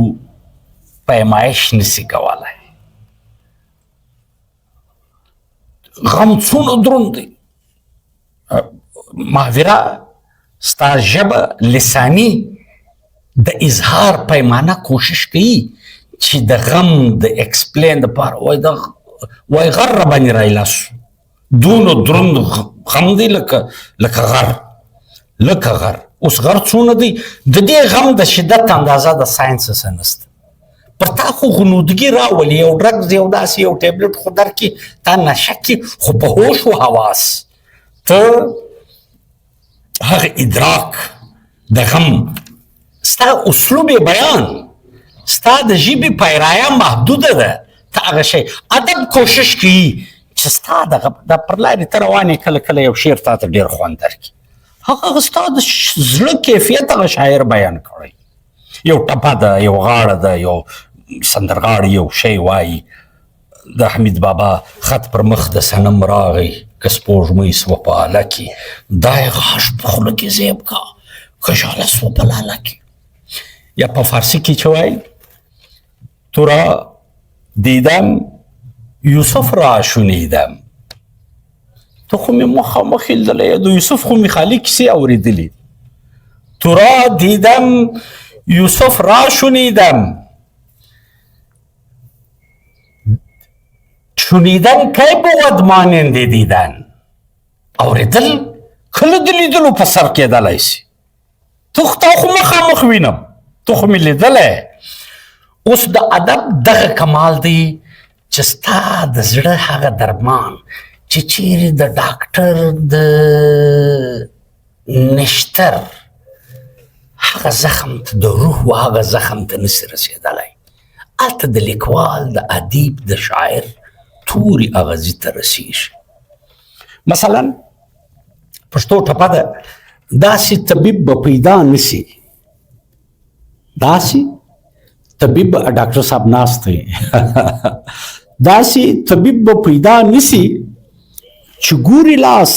پیمایش نسی کولی. غم څونه دروند دی، محاوره ستا ژبه لساني د اظهار پیمانه کوشش کوي چې د غم د اکسپلین دپاره وای غر را باندې رایلاس دونه دروند غم دی لکه غر. اوس غر څونه دی، د دې غم د شدت اندازه د ساینس څه نسته. پر تا خو غنودګي راولي، یو ډرګز یو داسې یو ټیبلټ خو درکړي، تا نشه کړي، خو په هوش و حواس ته هغه ادراک د غم، ستا اسلوب بیان، ستا د ژبې پیرایه محدوده ده، ته هغه شی ادب کوشش کوي چې ستا د پر لارې ته روانې کله کله یو شعر تا ته ډېر خوند درکړي، هغه ستا د زړه کیفیت هغه شاعر بیان کړی. یو ټپه ده، یو غاړه ده، یو سندرغاړی یو شی وایي، د حمید بابا خط پر مخ د صنم راغی که سپوږمۍ سوه په آله کې، دا یې غاښ په خوله کې زیب کا که ژاله سوه په لاله کې. یا په فارسي کې چې وایي تو را دیدم یوسف را شنیدم، تو خو مې مخامخ لیدلی، د یوسف خو مې خالي کیسې اورېدلي. تو را دیدم یوسف را شنیدم، شنیدن کی بود مانند دیدن، اورېدل کله د لیدلو په سر کېدلی سي. تا خو مخامخ وینم، تو خو مې لیدلی. اوس د ادب دغه کمال دی چې ستا د زړه هغه درمان چې چیرې د ډاکټر د نشتر هغه زخم ته د روح و هغه زخم ته نسي رسېدلی، هلته د لیکوال د ادیب د شاعر تورې اغزي ته رسېږي. مثلا پښتو ټپه ده، داسې طبیب به پیدا نسي، داسې طبیب ډاکټر صاحب ناست دی داسې طبیب به پیدا نسي چې ګوري لاس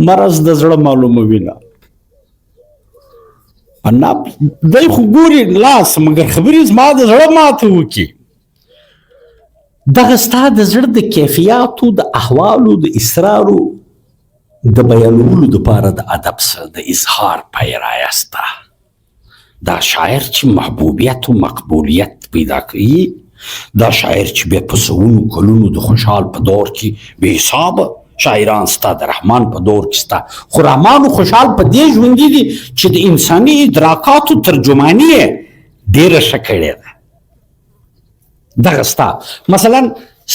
مرض د زړه معلوموي نه. دی خو ګوري لاس مګر خبرې زما د زړه ماته وکړي. دغه ستا د زړه د کیفیاتو د احوالو د اسرارو د بیانولو دپاره د ادب سره د اظهار پیرایه سته. دا شاعر چې محبوبیت و مقبولیت پیدا کوي، دا شاعر چې بیا په سوونو کلونو د خوشحال په دور کې بې حسابه شاعران ستا، د رحمان په دور کې ستا، خو رحمان و خوشحال په دې ژوندي دي چې د انساني ادراکاتو ترجماني یې ډېره ښه کړې ده. دغه ستا مثلا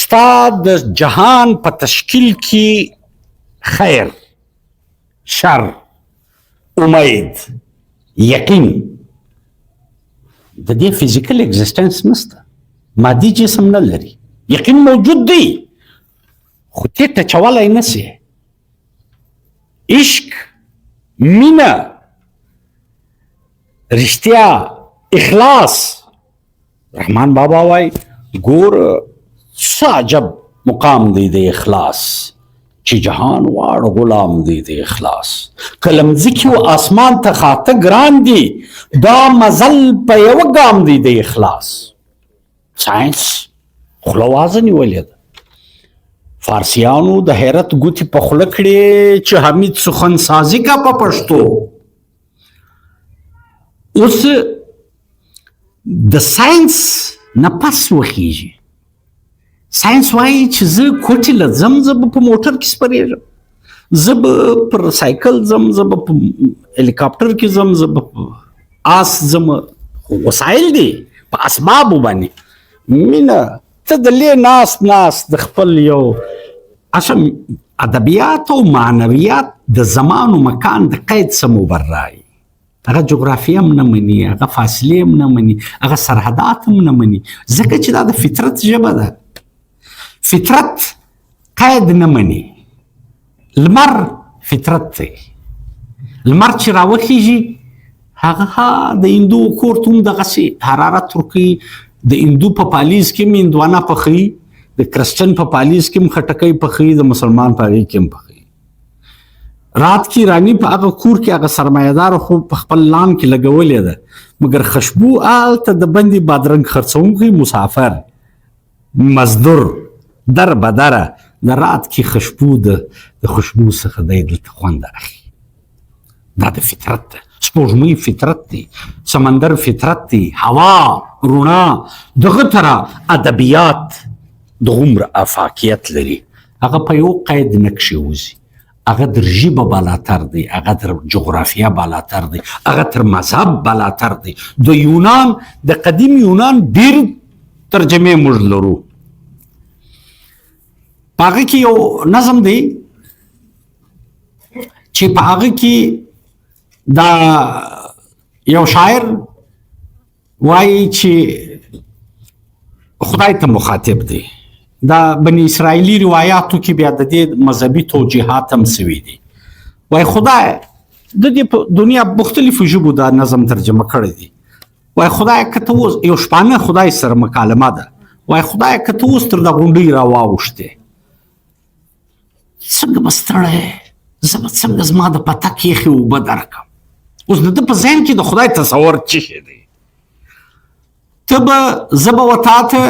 ستا د جهان په تشکیل کې خیر، شر، امید، یقین، د دې فزیکل اگزیسټنس نسته، مادي جسم نه لري. یقین موجود دی خو ته ټچولی نسي. عشق، مینه، رښتیا اخلاص. رحمان بابا وای ګور څه عجب مقام دی د اخلاص چې جهان واړه غلام دی د اخلاص. کله مځکې و اسمان ته خاته ګران دي دا مزل په یوه ګام دی د اخلاص. ساینس خوله وازه نیولې ده. فارسیانو د حیرت ګوتې په خوله کړې چې حمید سخن سازي کا په پښتو. اوس د ساینس نه پس وخیږي. ساینس وایي چې زه کوټې له ځم زه به په موټر کې سپرېږم، زه به پر سایکل ځم، زه به په هلیکاپټر کې ځم، زه به په آس ځم. وسایل دي په اسبابو باندې. مینه ته د لې ناست د خپل یو اصل ادبیات او معنویات د زمان و مکان د قید څه مبرای. هغه جغرافیه هم نه مني، هغه فاصلې هم نه مني، هغه سرحدات هم نه مني، ځکه چې دا د فطرت ژبه ده. فطرت قید نه مني. لمر فطرت دی. لمر چې راوخیږي هغه د هندو کور ته هم دغسې حرارت ورکوي. د هندو په پالیز کې هم هندوانه پخوي، د کرسچن په پالیز کې هم خټکی پخوي، د مسلمان په هغې کې هم پخوي. رات کې رانی په هغه کور کې هغه سرمایه‌دار خو په خپل لان کې لګولې ده، مګر خوشبو هلته د بندې بادرنګ خرڅونکی مسافر مزدور در بدره د رات کې خوشبو د خوشبو څخه دی دلته خوند اخلي. دا د فطرت ده. سپوږمۍ فطرت دی، سمندر فطرت دی، هوا روڼا دغه تره ادبیات دغومره افاقیت لري. هغه په یو قید نه کښېوځي. هغه در ژبه بالاتر دی، هغه تر جغرافیه بالاتر دی، هغه تر مذهب بالاتر دی. د یونان د قدیم یونان ډېر ترجمې موږ لرو. په هغه کې یو نظم دی چې په هغه کې دا یو شاعر وایي چې خدای ته مخاطب دی. دا بني اسرائیلي روایاتو کې بیا د دې مذهبي توجیهات هم سوي دي. وایي خدای د دې په دنیا مختلفو ژبو دا نظم ترجمه کړی دی. وایي خدای که ته اوس یو شپانه خدای سره مکالمه ده. وایي خدای که ته اوس تر د غونډۍ راواوښتې څنګه به ستړی زه به څنګه زما د پتک یخې اوبه درکړم. اوس د ده په ذهن کې د خدای تصور څه شی دی. ته به زه به وتا ته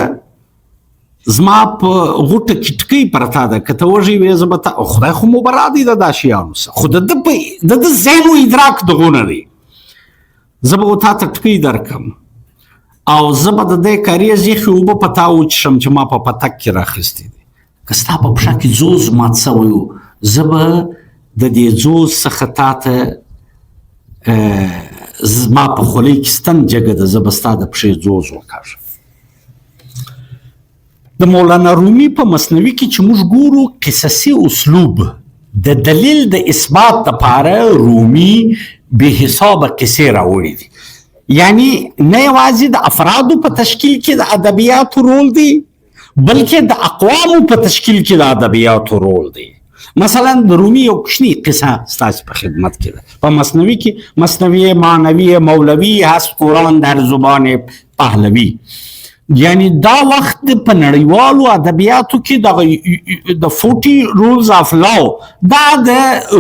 زما په غوټه کټکۍ پرته ده، که ته وږی وې زه به تا خدای خو مو به راضي ده دا شیانو څه، خو د ده ذهن و ادراک دغونه دی. زه به وتا ته ټکۍ درکړم او زه به د دې کاریز یخې اوبه په تا وچښم چې ما په پتک کې راخیستې دي. که ستا په پښه کې ځوز مات شوی و زه به د دې ځوز څخه تا ته زما په خولۍ کې ستن جګه ده، زه به ستا د پښې ځوز وکاږم. د مولانا رومي په مثنوي کې چې موږ ګورو قصصي اسلوب د دلیل د اثبات لپاره رومي بې حسابه قصې راوړي دي. یعنی نه یوازې د افرادو په تشکیل کې د ادبیاتو رول دی بلکې د اقوامو په تشکیل کې د ادبیاتو رول دی. مثلا د رومي یو کوچنی قصه ستاسو په خدمت کې ده په مثنوي کې. مثنوي معنوي مولوي هست قرآن در زبان پهلوي. یعنی دا وخت په نړیوالو ادبیاتو کې د 40 رولز اف لاو دا د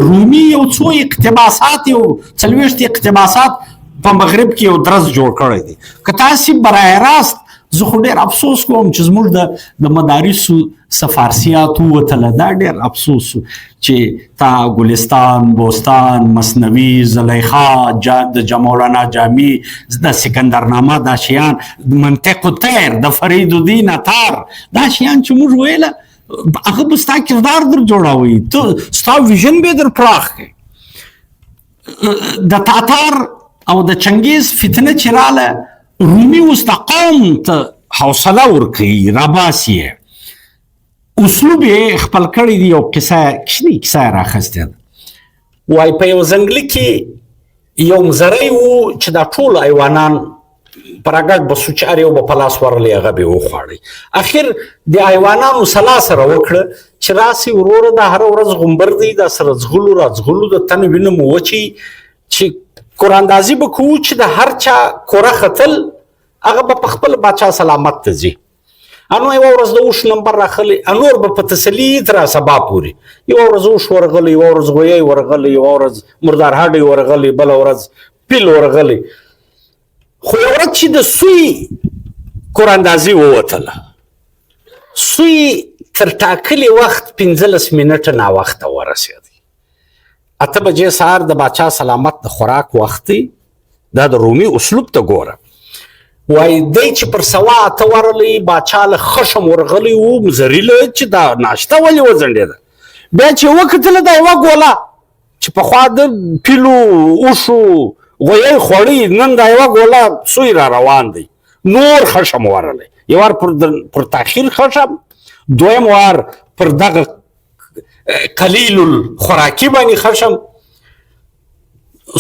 رومي یو څو اقتباسات یو 40 اقتباسات په مغرب کې یو درس جوړ کړی دی. که تاسې براه راست زه خو ډېر افسوس کوم چې زموږ د مدارسو څه فارسیات ووتله. دا ډېر افسوس چې تا ګلستان، بوستان، مثنوي، زلیخا، د جمولانا جامی، د سکندرنامه، دا شیان، منطق الطیر د فرید الدین عطار، دا شیان چې موږ ویله هغه به ستا کردار در جوړوي، ستا ویژن به در پراخ کړي. د تاتار او د چنګیز فتنه چې راله رومي اوس د قوم ته حوصله ورکوي، راباسي یې. اسلوب یې خپل کړی دی. یو کوچنۍ کیسه یې راخیستې ده. وایي په یو ځنګله کې یو مزری و چې دا ټول حیوانان په راګډ به سو چې هر یو به په لاس ورغلی هغه به یې وخوړی. اخر د حیوانانو سلا سره وکړه چې راسې وروره دا هره ورځ غومبر دی دا سره ځغلو را ځغلو د تن وینه مو وچي چې قراندازي به کوو چې د هر چا کوره ختل هغه به په خپل باچا سلامت ته ځي. انو یوه ورځ د اوښ نمبر راخلی، انور به په تسلي تر سبا پورې یوه ورځ اوښ ورغلی، یوه ورځ غویی ورغلی، یوه ورځ مردار هډی ورغلی، بله ورځ پیل ورغلی. خو یوه ورځ چې د سوی قراندازي ووتله، سوی تر ټاکلي وخت 15 منټه ناوخته ورسېدی. 8 بجې سهار د باچا سلامت د خوراک وخت دی. دا د رومي اسلوب ته ګوره. وایي دی چې پر سوا 8 ورغلی، باچا له خشم ورغلی و، مزریله چې دا ناشته ولې وځنډېده. بیا چې وکتله دا یوه ګوله چې پخوا د پیلو اوښو غویی خوړی، نن دا یوه ګوله سوی را روان دی. نور خشم ورغلی، یو وار پر تاخیر خشم، دویم وار پر دغه قلیل الخوراکي باندې خشم.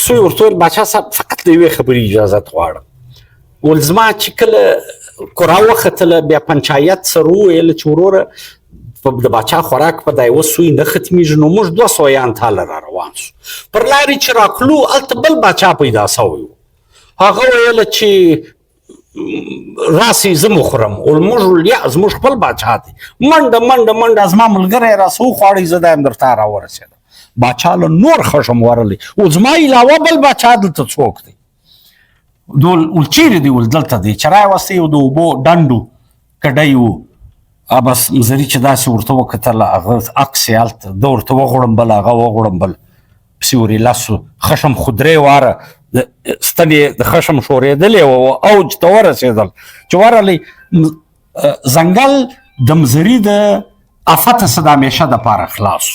سوی ورته ویل باچا صاحب فقط د یوې خبرې اجازت غواړم. ول زما چې کله کورا وختله بیا پنچایت سره وویل چې وروره د باچا خوراک په دا یوه سوی نه ختمیږي، نو موږ 2 سویان تاله را روان سو. پر لارې چې راکلو هلته بل باچا پیدا سوی و. هغه ویله چې راسئ زه مخورم. ول موږ یا زموږ خپل باچا دی. منډه منډه منډه زما ملګری راسه وخواړئ، زه دا یم درته راورسېدم. باچا له نور خشم ورغلی، و زما علاوه بل باچا دلته څوک دی؟ دول ول چیرې دی؟ ول دلته دی. چې راوستی یو د اوبو ډنډ و، کډی و. بس مزري چې داسې ورته وکتله، هغه عکس یې هلته، ده ورته وغوړمبل، هغه وغوړمبل، پسې ورې لاسو خشم خو 3 واره ستنې د خشم شورېدلې وه، اوج ته ورسېدل. چې ورغلی ځنګل د مزري د افته څه د همیشه دپاره خلاص.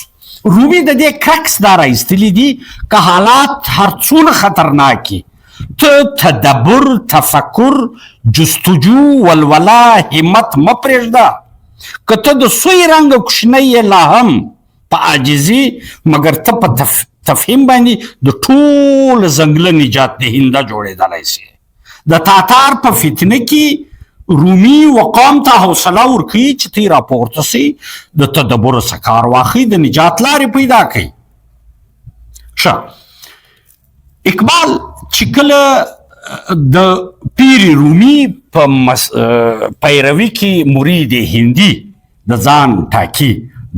رومي د دې کرکس دا راایستلي دي که حالات هر څونه خطرناکي، ته تدبر، تفکر، جستجو، ولوله، همت مه پرېږده. که ته د سوی رنګه کوچنی یې لا هم په عاجزي، مګر ته په تفهیم باندې د ټول ځنګله نجات د هنده جوړېدلی سي. د تاتار په فتنه کې رومي و قوم ته حوصله ورکوي چې تی راپورته سي، د تدبر څخه کار واخلي، د نجات لارې پیدا کوي. ښه، اقبال چې کله د پیر رومي په پیروي کې مرید هندي د ځان ټاکي،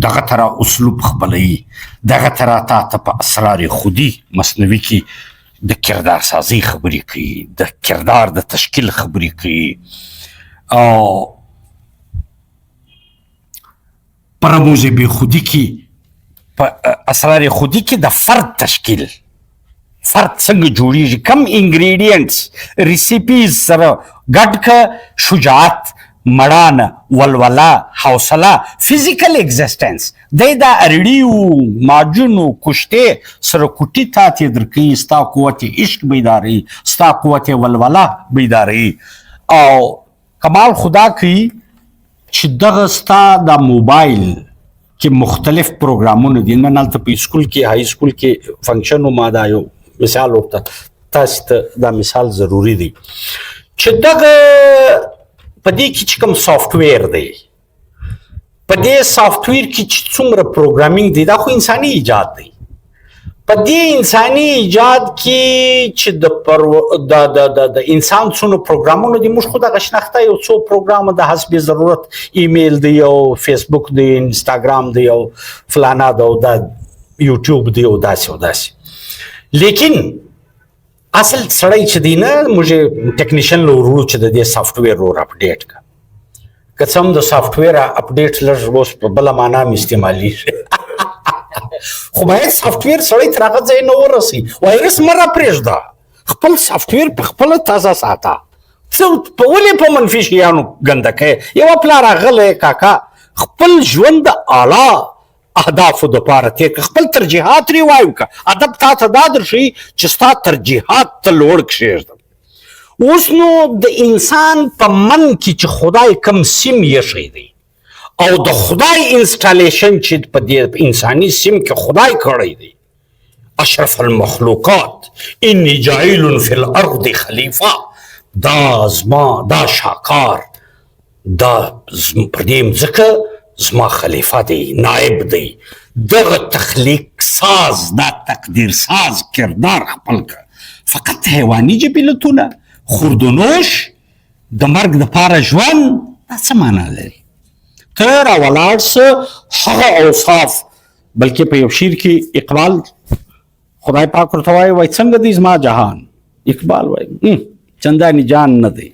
دغه تره اسلوب خپلوي، دغه تره تا ته په اسرار خودي مصنوي کې د کردار سازي خبرې کوي، د کردار د تشکیل خبرې کوي، او په رموز بې خودي کې، په اسرار خودي کې د فرد تشکیل، فرد څنګه جوړیږي، کم انګریډینټس ریسیپیز سره ګډ که شجاعت، مړانه، ولوله، حوصله، فزیکل اگزیسټنس، دی دا اریړي ماجون کشتې سره کوټي تا ته درکوي، ستا قوت عشق بیداري، ستا قوت ولوله بیداري. او کمال خدا کوي چې دغه ستا د موبایل کې مختلف پروګرامونه دي. نن هلته په سکول کې، های سکول کې فنکشن و، ما دا یو مثال ورته تاسو ته دا مثال ضروري دی چې دغه په دې کې چې کوم سافټویر دی، په دې سافټویر کې چې څومره پروګرامینګ دی، دا خو انساني ایجاد دی. په دې انساني ایجاد کې چې د انسان څونه پروګرامونه دي، موږ خو دغه شناخته یو څو پروګرامه د حسب ضرورت، ایمیل دی او فیسبوک دی، انسټاګرام دی او فلانا دی او دا یوټیوب دی او داسې او داسې. لیکن اصل سړی چې دی نه، موږ ټیکنیشن له ورو چې د دې سافټویر ور اپډیټ کا، که څه هم د سافټویر اپډیټ لږ اوس په بله معنا هم استعمالیږي، خو باید سافټویر سړی تر هغه ځای نه ورسي. وایرس مه راپرېږده، خپل سافټویر په خپله تازه ساته. څه په ولې په منفي شیانو ګنده کوې؟ یوه پلار غلی کاکا خپل ژوند د اعلی اهدافو دپاره تېر کړه، خپل ترجیحات رې وایو که ادب تا ته دا درښیي چې ستا ترجیحات ته لوړ کښېږدم. اوس نو د انسان په من کې چې خدای کم سیم ایښی دی، او د خدای انسټالیشن چې په دې انساني سیم کې خدای کړی دی، اشرف المخلوقات انی جاعل فی الارض خلیفه، دا زما، دا شاکار، دا پر دې مځکه زما خلیفه دی، نائب دی. دغه تخلیق ساز، دا تقدیر ساز کردار خپل که، فقط حیواني جبلتونه، خوردونوش، د مرګ دپاره ژوند، دا څه معنا لري؟ ته راولاړ څه هغه اوصاف، بلکې په یو شعر کې اقبال خدای پاک ورته وایي وایي څنګه دی زما جهان؟ اقبال وایي چندانې جان نه دی.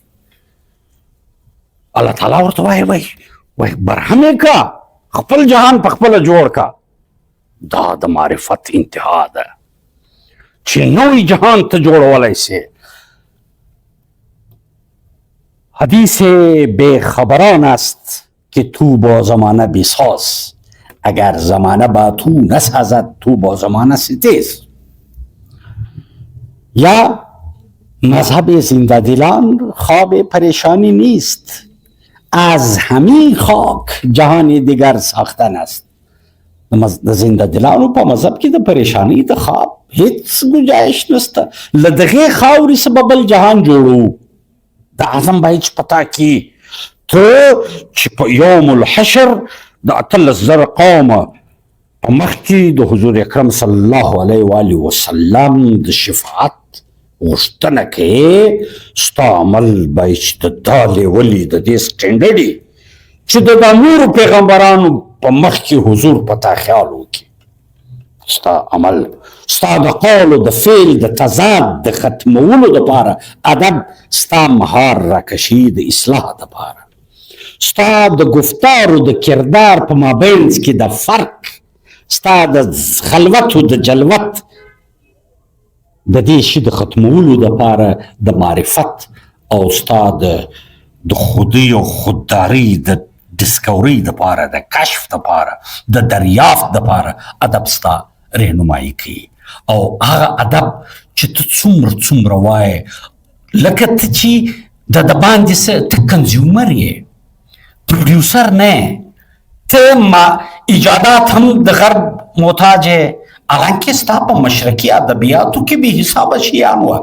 الله تعالی ورته وایي وایي برهمې کا، خپل جهان په خپله جوړ کا. دا د معرفت انتها ده چې نوی جهان ته جوړولی سې. حدیث بے خبران است که تو با زمانه بساز، اگر زمانه با تو نسازد تو با زمانه ستیز. یا مذهب زنده دلان خواب پریشانی نیست، از همین خاک جهان دیگر ساختن است. د زنده دلانو په مذهب کې د پریشانی د خواب هیڅ گنجایش نشته. له دغې خاورې څخه به بل جهان جوړو. د اعظم باید چې پتا کې ته چې په یوم الحشر د 18,000 قومه په مخ کې د حضور اکرم صلی الله علیه و آله وسلم د شفاعت غوښتنه کوې، ستا عمل باید چې د دا لیولي د دې سټنډرډ وي چې د نورو پیغمبرانو په مخ کې حضور پتا خیال وکړي. ستا عمل، ستا د قول او د فعل د تضاد د ختمولو دپاره ادب، ستا مهار راکشي د اصلاح دپاره، ستا د گفتار او د کردار په مابینځ کې د فرق، ستا د خلوت او د جلوت د دې شي د ختمولو دپاره د معرفت او ستا د خودي او خودداري د ډسکوري دپاره، د کشف دپاره، د دریافت دپاره ادب ستا رهنمایي کوي. او هغه ادب چې ته څومره وایې، لکه ته چې د باندې څه، ته کنزیومر یې، پروډیوسر نه، ته ایجادات هم د غرب محتاج یې. حالانکه ستا په مشرقي ادبیاتو کې بې حسابه شیان وه.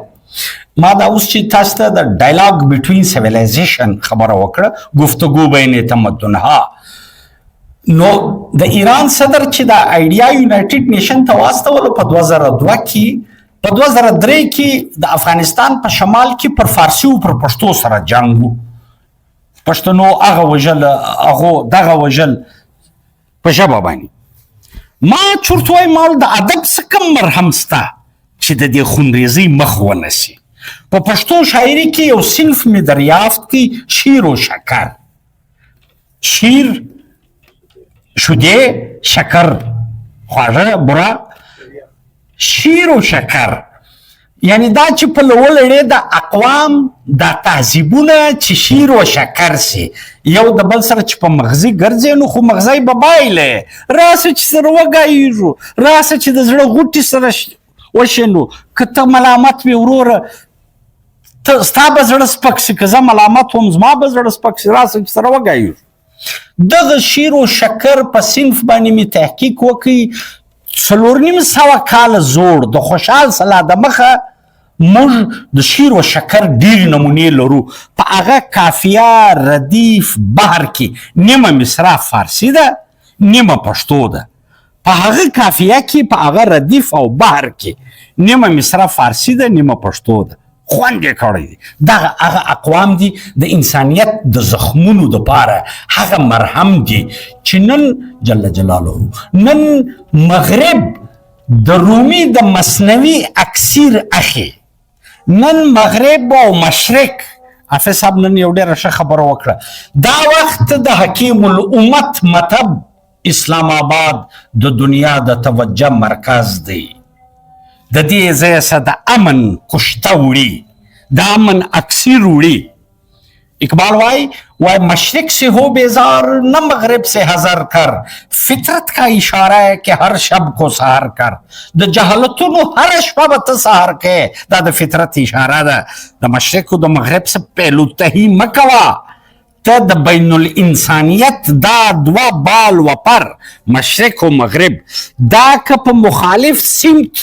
ما دا اوس چې تاسو ته د ډایلاګ بټوین سیویلایزیشن خبره وکړه، گفتگو بین تمدنها، نو د ایران صدر چې دا آیډیا یونایټډ نیشن ته واستولو په 2002 کې، په 2003 کې د افغانستان په شمال کې پر فارسي او پر پښتو سره جنګ و. پښتنو هغه وژل، هغو دغه وژل په ژبه باندې. ما چورت وایم مال د ادب څه کم مرهم سته چې د دې خونریزۍ مخ ونسي. په پښتو شاعري کې یو صنف مې دریافت کی، شیر و شکر. شیر شده، شکر خواږه بوره، شیر و شکر یعنی دا چې په لوړې د اقوام دا تهذیبونه چې شیر و شکر سي، یو د بل سره چې په مغزي ګرځي، نو خو مغزی به بایلې راسه چې سره وګایږو، راسه چې د زړه غوټې سره وشنو. که ته ملامت وي وروره، ستا به زړه سپک سي، که زه ملامت وم زما به زړه سپک سي، راسه چې سره وګایږو. دغه شیر و شکر په صنف باندې مې تحقیق وکړي. 4,500 کاله زوړ د خوشحال سلا د مخه موږ د شیر و شکر ډېرې نمونې لرو. په هغه کافیه، ردیف، بحر کې نیمه مصرع فارسي ده، نیمه پښتو ده. په هغه کافیه کې، په هغه ردیف او بحر کې نیمه مصرع فارسي ده، نیمه پښتو ده. خوند یې کړی دی. دغه هغه اقوام دي د انسانیت د زخمونو دپاره هغه مرهم دي چې نن جل جلاله، نن مغرب د رومي د مصنوي اکسیر اخی، نن مغرب او مشرق. حافظ صاحب نن یو ډېره ښه خبره وکړه، دا وخت د حکیم الامت مطب اسلام آباد د دنیا د توجه مرکز دی. د دې ځای څخه د امن کشته وړي، د امن اکسیر وړي. اقبال وای مشرق سے ہو بیزار نہ مغرب سے حذر کر، فطرت کا اشارہ ہے کہ ہر شب کو سحر کر. د جهالتونو هر شپه به ته سحر کوې، دا د فطرت اشاره ده. د مشرق او د مغرب څخه پیلوتهي مه کوه. ته د بین الانسانیت دا دوه بال و پر، مشرق و مغرب، دا که په مخالف سمت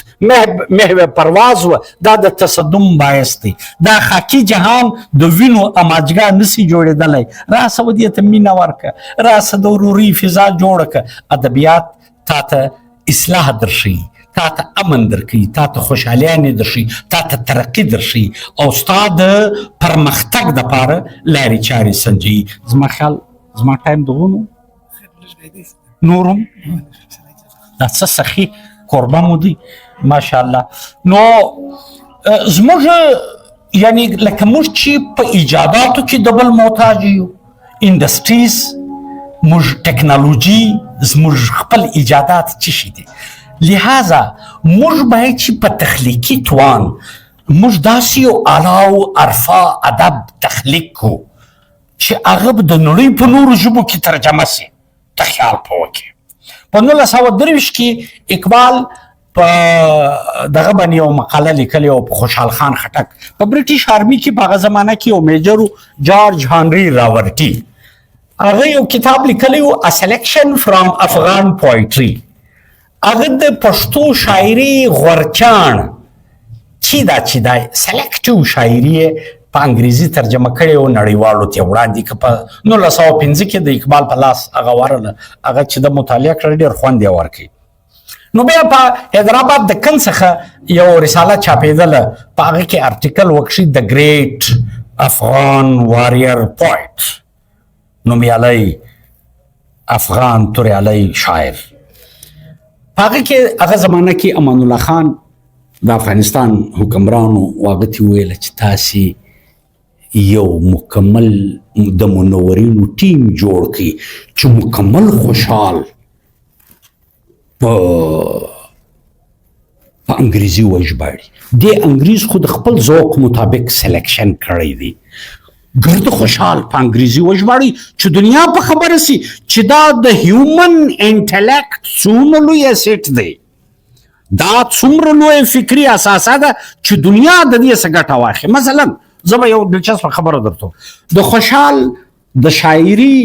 محو پرواز و، دا د تصدم باعث دی. دا خاکی جهان د وینو اماجګه نسی جوړېدلی. راسه ودې ته مینه ورکه، راسه د ورورۍ فضا جوړه که. ادبیات تا ته اصلاح درښیي، تا ته امن درکوي، تا ته خوشحالیانې درشي، تا ته ترقي درشي او ستا د پرمختګ دپاره لارې چارې سنجوي. زما خیال زما ټایم دغه نو نور هم دا څه سخي کوربه مو دی ماشاءالله. نو زموږ یعنی لکه موږ چې په ایجاداتو کې د بل محتاج یو، انډسټریز، موږ ټکنالوژي، زموږ خپل ایجادات څه شي دي، لہذا موږ باید چې په تخلیقي توان موږ داسې یو اعلی او ارفع ادب تخلیق کړو چې هغه به د نړۍ په نورو ژبو کې ترجمه سي. ته خیال په وکړې په 1923 کې اقبال په دغه باندې یو مقاله لیکلې او په خوشحال خان خټک په برټیش آرمي کې په هغه زمانه کې یو میجر جارج هنري راورټي هغه یو کتاب لیکلی و A Selection from Afghan Poetry. هغه د پښتو شاعري غورچاڼ چې دا سلیکټیو شاعري په انګریزي ترجمه کړې و نړیوالو ته وړاندې که په 1905 کې د اقبال په لاس هغه ورله هغه چې د مطالعه کړی ډېر خوند یې ورکوي. نو بیا په حیدرآباد د کن څخه یو رساله چاپېدله په هغه کې ارټیکل وکړي د ګریټ افغان واریر پویټ نومیالی افغان توریالی شاعر. په هغه کې هغه زمانه کې امان الله خان د افغانستان حکمرانو هغه ته وویله چې تاسې یو مکمل د منورینو ټیم جوړ کړي چې مکمل خوشحال په انګریزي وژباړي. دې انګریز خو د خپل ذوق مطابق سلیکشن کړی دی، ګرد خوشحال په انګریزي وژباړي چې دنیا په خبره سي چې دا د هیومن انټلیکټ څومره لوی اسیټ دی، دا څومره لوی فکري اساسه ده چې دنیا د دې څخه ګټه واخلي. مثلا زه به یو دلچسپه خبره درته د خوشحال د شاعري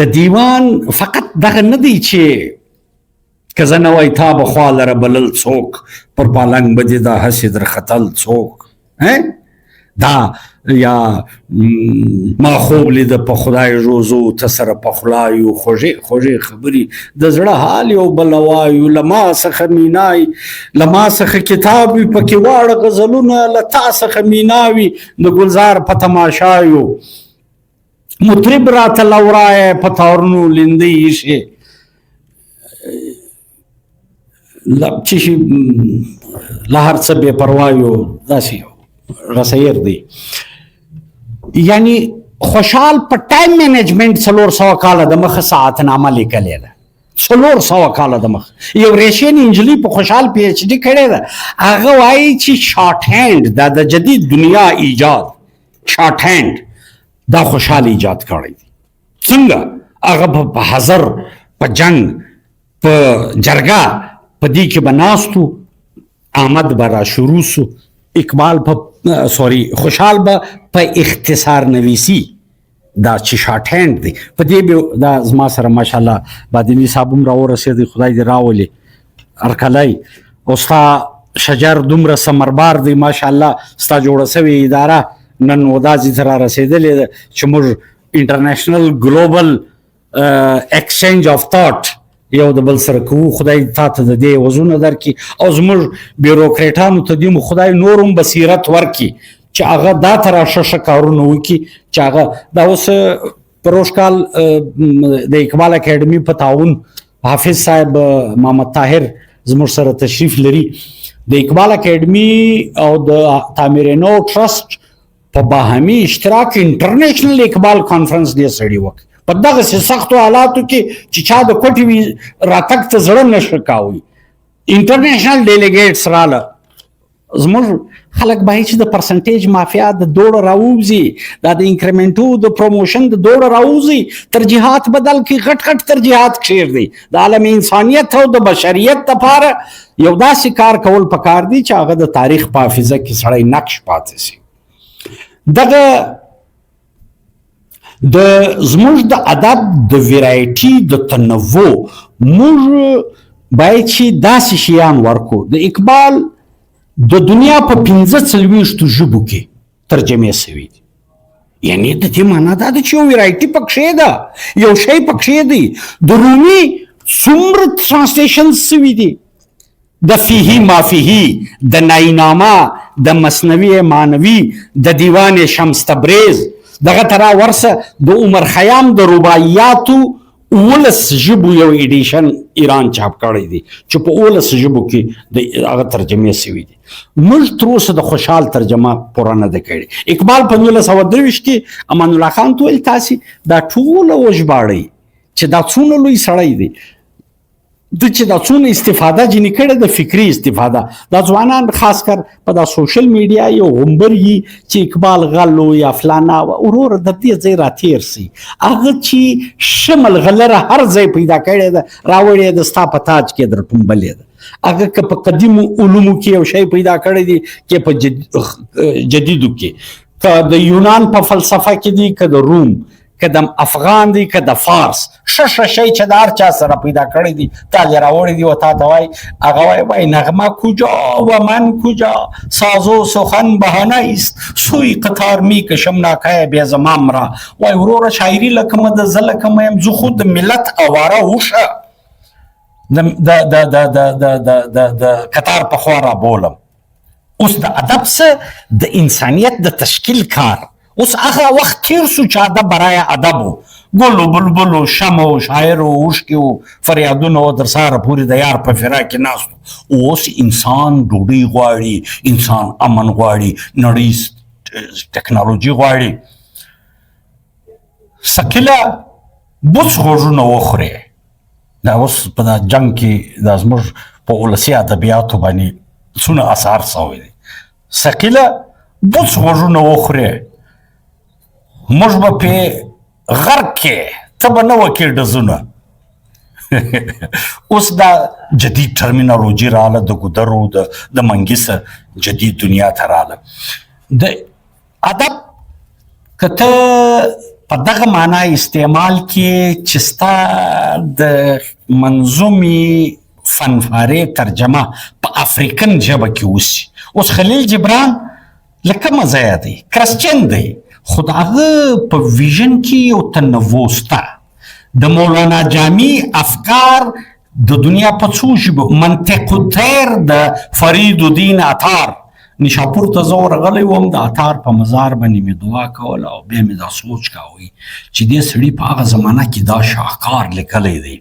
د دیوان فقط دغه نه دی چې که زه نه وای تا به خوا لره بلل څوک پر پالنګ به دې دا هسې در ختل څوک دا یا ما خوب لیده په خدای روزو ته سره پخلایو خوږې خوږې خبرې د زړه حال یو بل وایو له ما څخه مینای له ما څخه کتاب وي پکې واړه غزلونه له تا څخه میناوي د ګلزار په تماشایو مطرب راته لورایه په تارونو لیندۍ ایښې چې شي له هر څه بې پروایو داسې غسیر دی. یعنی خوشحال په ټایم مینجمنټ 400 کاله د مخه ساعتنامه لیکلې ده، 400 کاله د مخه. یو ریشین انجلي په خوشحال پی ایچ ډي کړې ده، هغه وایي چې شارټ هینډ دا د جدید دنیا ایجاد شارټ هینډ دا خوشحال ایجاد کړی دی. څنګه هغه په حضر په جنگ په جرګه په دې کې به ناستو، آمد به را شروع سو، اقبال په خوشحال به په اختصار نویسی دا چې شارټ هینډ دی په دې به دا زما سره ماشاءالله بادلي صاحب هم راورسېدی، خدای دې راولي هرکلی، او ستا شجر دومره ثمربار دی ماشاءالله، ستا جوړه سوې اداره نن وداسې ته را رسېدلې ده چې موږ انټرنیشنل ګلوبل ایکسچینج آف تاټ یو د بل سره کوو. خدای تا ته د دې وزونه درکړي او زموږ بیروکریټانو ته دې خدای نور هم بصیرت ورکړي چې هغه دا ته راشه ښه کارونه وکړي چې هغه دا اوس پروش کال د اقبال اکیډمي په تعاون حافظ صاحب محمد طاهر زموږ سره تشریف لري، د اقبال اکیډمي او د تعمیر نو ټرست په باهمي اشتراک انټرنیشنل اقبال کانفرنس دې سړي وکړي په دغسې سختو حالاتو کې چې چا د کوټې راتګ ته زړه نشه کاوي. انټرنیشنل ډیلیګیټس راله، زموږ خلک باید چې د پرسنټیج مافیا د دوړه راووځي، دا د انکریمنټو د پروموشن د دوړه راووځي، ترجیحات بدل کړي، غټ غټ ترجیحات کښېږدي. د عالم انسانیت او د بشریت دپاره یو داسې کار کول پکار دی چې هغه د تاریخ په حافظه کې سړی نقش پاتې شي. دغه د زموږ د ادب د ویرایټي د تنوع موږ باید چې داسې شیان ورکو. د اقبال د دنیا په 45 ژبو کې ترجمې شوي دي، یعنی د دې معنا دا ده چې یو ویرایټي پکښې ده، یو شی پکښې دی. د رومي څومره ترانسلیشن شوي دي، د فیهی مافیهی د ناینامه د مثنوی معنوي د دیوان شمس تبریز دغه ترا ورسه د عمر خیام د رباعیاتو 19 ژبو یو ایډیشن ایران چاپ کړی دی چې په 19 ژبو کې د هغه ترجمې شوي دي. موږ تر اوسه د خوشحال ترجمه پوره نه ده کړې. اقبال په 1923 کې امان الله خان ته ویل تاسې دا ټوله وژباړئ چې دا څومره لوی سړی دی، د چې دا څونه استفاده جنې کړې د فکري استفاده. دا ځوانان خاص کر په دا سوشل میډیا یو غومبر یي چې اقبال غلو یا فلانا وروره د دې ځای راتیر سي هغه چې شمل غلره هر ځای پیدا کړی ده راوړی د ستا په تاج کې در ټومبلې ده هغه که په قدیمو علومو کې یو شی پیدا کړی دی کې په جدیدو کې که د یونان په فلسفه کې دی که د روم که د افغان دی که د فارس ښه شی چې د هر چا سره پیدا کړی دی تا دې راوړی دی و تا ته وایي هغه وایي نغمه کجا و من کجا ساز و سخن بهانه است سوی قطار می کشم ناکای بی زمام را وایي وروره شاعري لکه مه د زه لکه مه یم زه خو د ملت اواره وشه د قطار په خوا را بولم. اوس د ادب څه د انسانیت د تشکیل کار اوس هغه وخت تیر سو چې ادب برای ادب و ګل و بلبل و شمع و شاعر و اوښکې و فریادونه و در سهاره پورې د یار په فراق کې ناست و. اوس انسان ډوډۍ غواړي، انسان امن غواړي، نړۍ ټکنالوژي غواړي. سکله بوڅ غوږونه وخورې دا اوس په دا جنګ کې دا زموږ په ولسي ادبیاتو باندې څونه اثار سوی دی. سکله بوڅ غوږونه وخورې موږ به پې غرق کې ته به نه وکې ډزونه. اوس دا جدید ټرمینالوژي راله د ګودرو د منګیسه جدید دنیا ته راله. د ادب که ته په دغه معنا استعمال کې چې ستا د منظومې فنفارې ترجمه په افریقن ژبه کې وسي. اوس خلیل جبران له کومه ځایه دی؟ کرسچن دی خو د هغه په ویژن کې یو تنوع شته. د مولانا جامی افکار د دنیا په څو ژبو منطق الطیر د فرید الدین عطار نیشاپور ته زه ورغلی وم د عطار په مزار باندې مې دعا کوله او بیا مې دا سوچ کاوه چې دې سړي په هغه زمانه کې دا شاهکار لیکلی دی.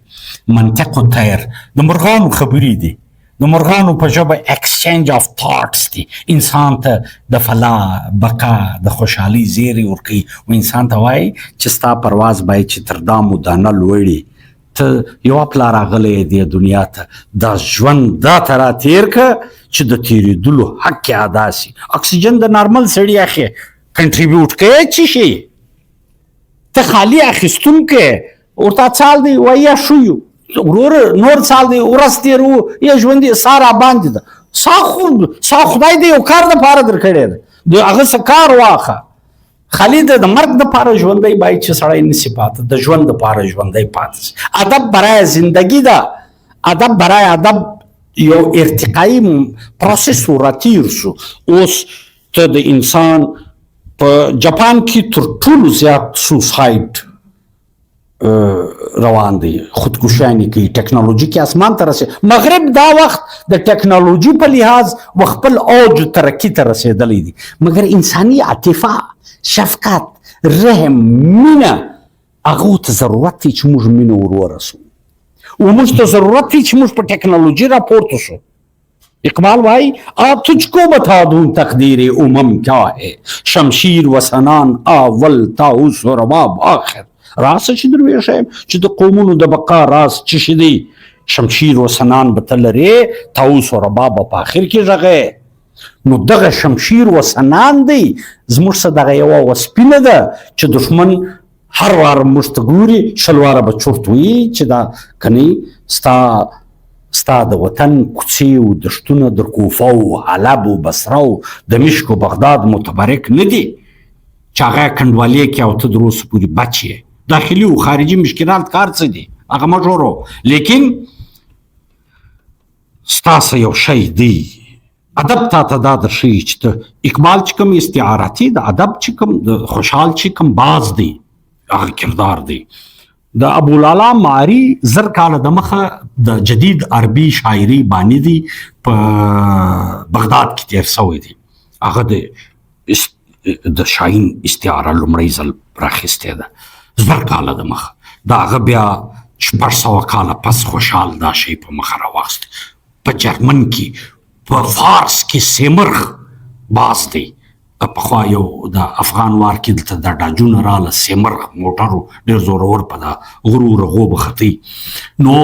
منطق الطیر د مرغانو خبرې دي، د مرغانو په ژبه اکسچینج آف تاټس دی. انسان ته د فلا بقا د خوشحالي زیری ورکوي و انسان ته وایي چې ستا پرواز باید چې تر دامو دانه لوړي ته یوه پلا راغلی دی دنیا ته دا ژوند دا ته را تیر که چې د تیریدلو حق یې ادا سي. اکسیجن د نارمل سړي اخی کنټریبیوټ کوي چې شي ته خالي اخیستونکی ورته څال دی وایي یا شویو وروره نور سال دی ورځ تېرو یا ژوند سا را باندې ده سا خدای دې یو کار دپاره در کړی ده د هغه څه کار واخه خالي د مرګ دپاره ژوندی باید چې سړی نسي پاته د ژوند دپاره ژوندی پاته سي. ادب برای زندگی ده، ادب برای ادب یو ارتقایي پروسس ورا تیر سو. اوس ته د انسان په جاپان کې تر ټولو زیات سوساید روان دی، خودکشیانې کوي، ټکنالوژي کې اسمان ته رسې. مغرب دا وخت د ټکنالوژي په لحاظ و خپل اوج ترقي ته رسېدلی دی، مګر انساني عاطفه، شفقت، رحم، مینه هغو ته ضرورت دی چې موږ مینه ور ورسو و موږ ته ضرورت دی چې موږ په ټکنالوژي راپورته شو. اقبال بھائی آپ تجھ کو بتا دوں تقدیر امم کیا ہے، شمشیر و سنان اول طاؤس و رباب آخر. راز چې درویش یم چې د قومونو د بقا راز څه شي دی؟ شمشیر و سنان به ته لرې، طاؤس و رباب به په آخر کې غږی. نو دغه شمشیر و سنان دی زموږ څه دغه یوه وسپینه ده چې دښمن هر وار موږ ته ګوري شل واره به چورت وي چې دا کنی ستا د وطن کوڅې و دښتونه در کوفه و حلب و بصره و دمشق و بغداد متبرک نه دي چې هغه کنډوالې کې او ته در اوسه پورې بچ یې. داخلي و خارجي مشکلات کار څه دي هغه مه جوړو، لیکن ستاسو یو شی دی ادب تا ته دا درښیي چې ته اقبال چې کوم استعاراتي د ادب چې کوم د خوشحال چې کوم باز دی هغه کردار دی. د ابولالا ماری زر کاله د مخه د جدید عربي شاعري بانی دي په بغداد کې تیر شوی دي. هغه د شاهین استعاره لومړی ځل راخیستې ده زر کاله د مخه. د هغه بیا 400 کاله پس خوشحال دا شی په مخه راواخیست. په جرمن کې په فارس کې سیمرغ باز دی. پخوا یو د افغان وار کې دلته دا ډاجونه راله سیمرغ موټرو ډېر زورور په دا غرو رغو بختی. نو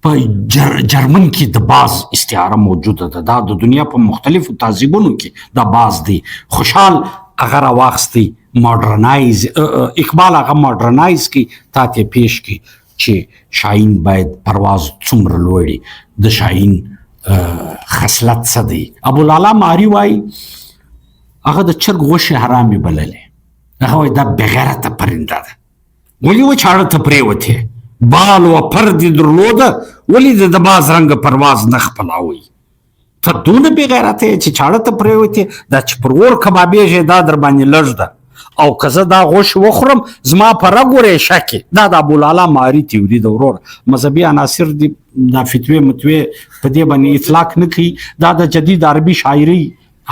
په جرمن کې د باز استعاره موجوده ده. دا د دنیا په مختلفو تهذیبونو کې دا باز دی. خوشحال هغه راواخیستی ماډرنایز اقبال هغه ماډرنایز کی تا ته پیش کی چې شاهین باید پرواز څومره لوړي. د شاهین خصلت څه دی؟ ابولالا ماری وایي هغه د چرګ غوښې حرامې بللې. هغه وایي دا بېغیرته پرنده ده. ولې وچاړه ته پرېوتې؟ بال و پر دې درلوده، ولې د باز رنګه پرواز نه خپلاوئ؟ ته دونه بېغیرته یې چې چاړه ته پرېوتې؟ دا چې پر اور کبابېږې دا در باندې لږ ده، او که زه دا غوښې وخورم زما په رګ ورې شکې. دا د ابولالا ماری تیوري ده وروره. مذهبي عناصر دي دا فتوې متوې په دې باندې اطلاق نه کوي. دا د جدید عربي شاعري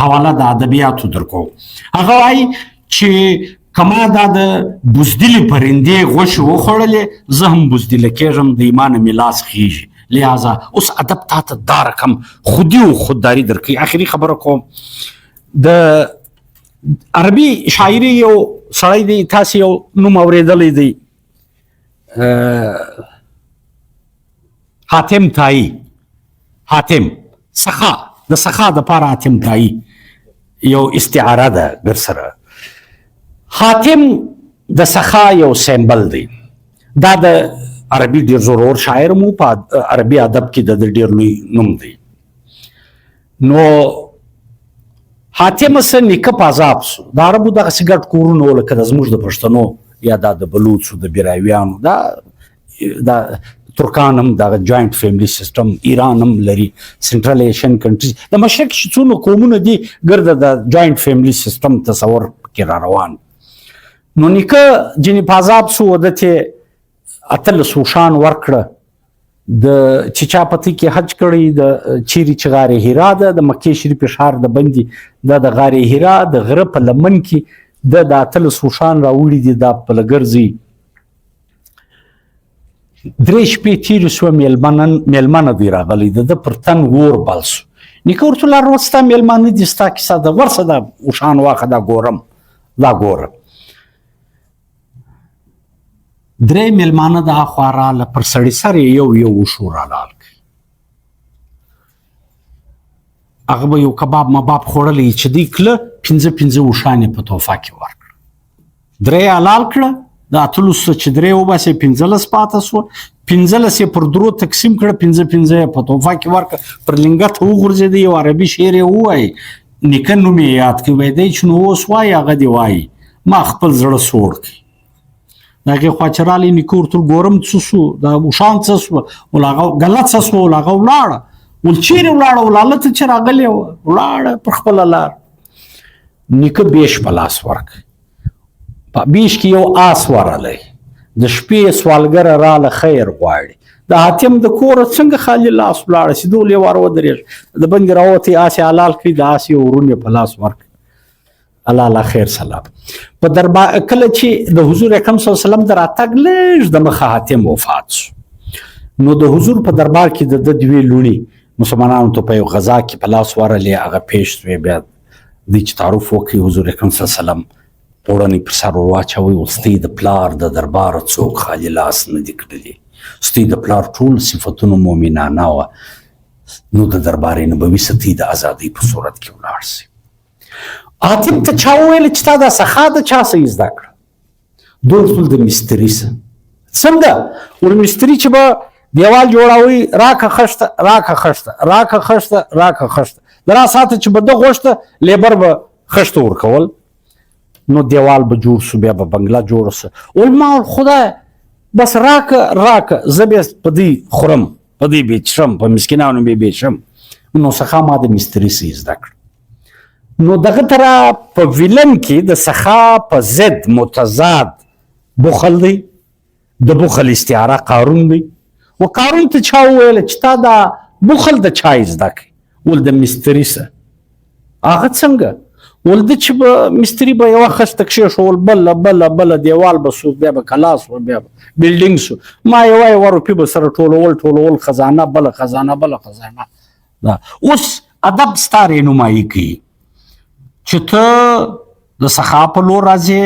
حواله د ادبیاتو درکو. هغه وایي چې کما دا د بزدلې پرندې غوښې وخوړلې زه هم بزدله کېږم، د ایمانه مې لاس خیږي. لہذا اوس ادب تا ته دا رقم خودي و خودداري درکوي. آخري خبره کوم، د عربي شاعري یو سړی دی، تاسې یو نوم اورېدلی دی، حاتم طایی. حاتم سخا، د سخا د پاره حاتم طایی یو استعاره ده در سره. حاتم د سخا یو سیمبل دی. دا د عربي ډېر زورور شاعر مو، په عربي ادب کې د ډېر لوی نوم دی. نو حاتم څه نیکه په عذاب سو. د عربو دغسې ګډ کورونه وو لکه د زموږ د پښتنو یا دا د بلوڅو د بیراویانو، دا ترکان هم دغه جوینټ فیملی سیستم، ایران هم لري، سنټرل ایشین کنټریز، د مشرق چې څونه قومونه دي ګرده د جوینټ فیملی سیستم تصور کې را روان. نو نیکه ځینې په عذاب سو، ده ته 18 اوښان ورکړه. د چې چا پتی کې حج کړی، د چیرې چې غار هیرا ده، د مکې شریف ښار د بندي دا د غار هیرا د غره په لمن کې د 18 اوښان راوړي دي. دا په لګرځي 3 شپې تېرې سوه، میلمانه دی راغلی، د پر تن اور بل سو. نیکه ورته ویل اره ستا میلمانه دي، ستا کیسه ده، ورسه دا اوښان واخه، دا ګورم، دا ګوره. 3 میلمانه د اخوا راله، پر سړي سر یې یو اوښ رالال کړي. هغه به یو کباب مباب خوړلی چې دی کله 5 اوښان یې په تحفه کې ورکړه. 3 حلال کړه، د 18 چې 3 وباسې 15 پاته سوه، 15 یې پر 3 تقسیم کړه، 15 یې په تحفه کې ورکړه. پر لنګت وغورځېده، یو عربي شعر یې ووایي، نیکه نوم یې یاد کړي، وایي دی چې نو اوس وایي هغه دې وایي ما خپل زړه سوړ کړي. د هغې خوا چې رالی نیکه ورته ګورم څه سو، د اوښان څه سوه، ول هغه ګله څه سوه، ول هغه ولاړه. ول چیرې ولاړه؟ ول هلته چې راغلې وه ولاړه پر خپله لار. نیکه بیش په لاس ورکړ. په بیش کې یو آس ورلی، د شپې سوالګره راله خیر غواړي. د حاتم د کوره څنګه خالي لاس ولاړه، سیدول یې ور ودرېږ، د بندې راوتې آس یې حلال کړي، د آس یې ورون یې په لاس ورکړي. الله الله خیر سلام. په دربار کله چې د حضور اکرم صلی الله علیه وسلم د راتګ لږ د مخه حاتم وفات شو، نو د حضور په دربار کې د 2 لوڼې مسلمانانو ته په یو غذا کې په لاس ورلې، هغه پیش شوې. بیا دوی چې تعارف وکړي، حضور اکرم صلی الله علیه وسلم پوړنې پر سر ور واچوي، او ستی د پلار د دربار څوک خالي لاس نه دي کړلي. ستی د پلار ټول صفتونه مؤمنانه وه، نو د دربار نبوي ستی د ازادۍ په صورت کې ولاړ سي. حاتم ته چا وویل چې تا دا سخا د چا څه زده کړه؟ دوی ټول د مستري څه. څنګه؟ ول مستري چې به دیوال جوړوي، راکه خښته راکه خښته راکه خښته راکه خښته، د را ساته چې به ده غوښته لیبر به خښته ورکول، نو دیوال به جوړ سو، بیا به بنګله جوړه سه. ول ما خدای بس راکه زه بیا په دې خورم، په دې بیچرم، په مسکینانو به بیچرم. نو سخا ما د مستري څه زده کړه. نو دغه تره په ویلن کې د سخا په ضد متضاد بخل دی، د بخل استعاره قارون دی. و قارون ته چا وویل چې تا دا بخل د چا زده کړې؟ ول د مستري سه. هغه څنګه؟ ول د چې به مستري به یوه خسته کښېښول، بله دیوال به سو، بیا به کلاس و، بیا به بلډینګ سو. ما یوه روپۍ به سره ټولول خزانه، بله خزانه. دا اوس ادب ستا رهنمایي کوي چې ته د سخا په لور راځې،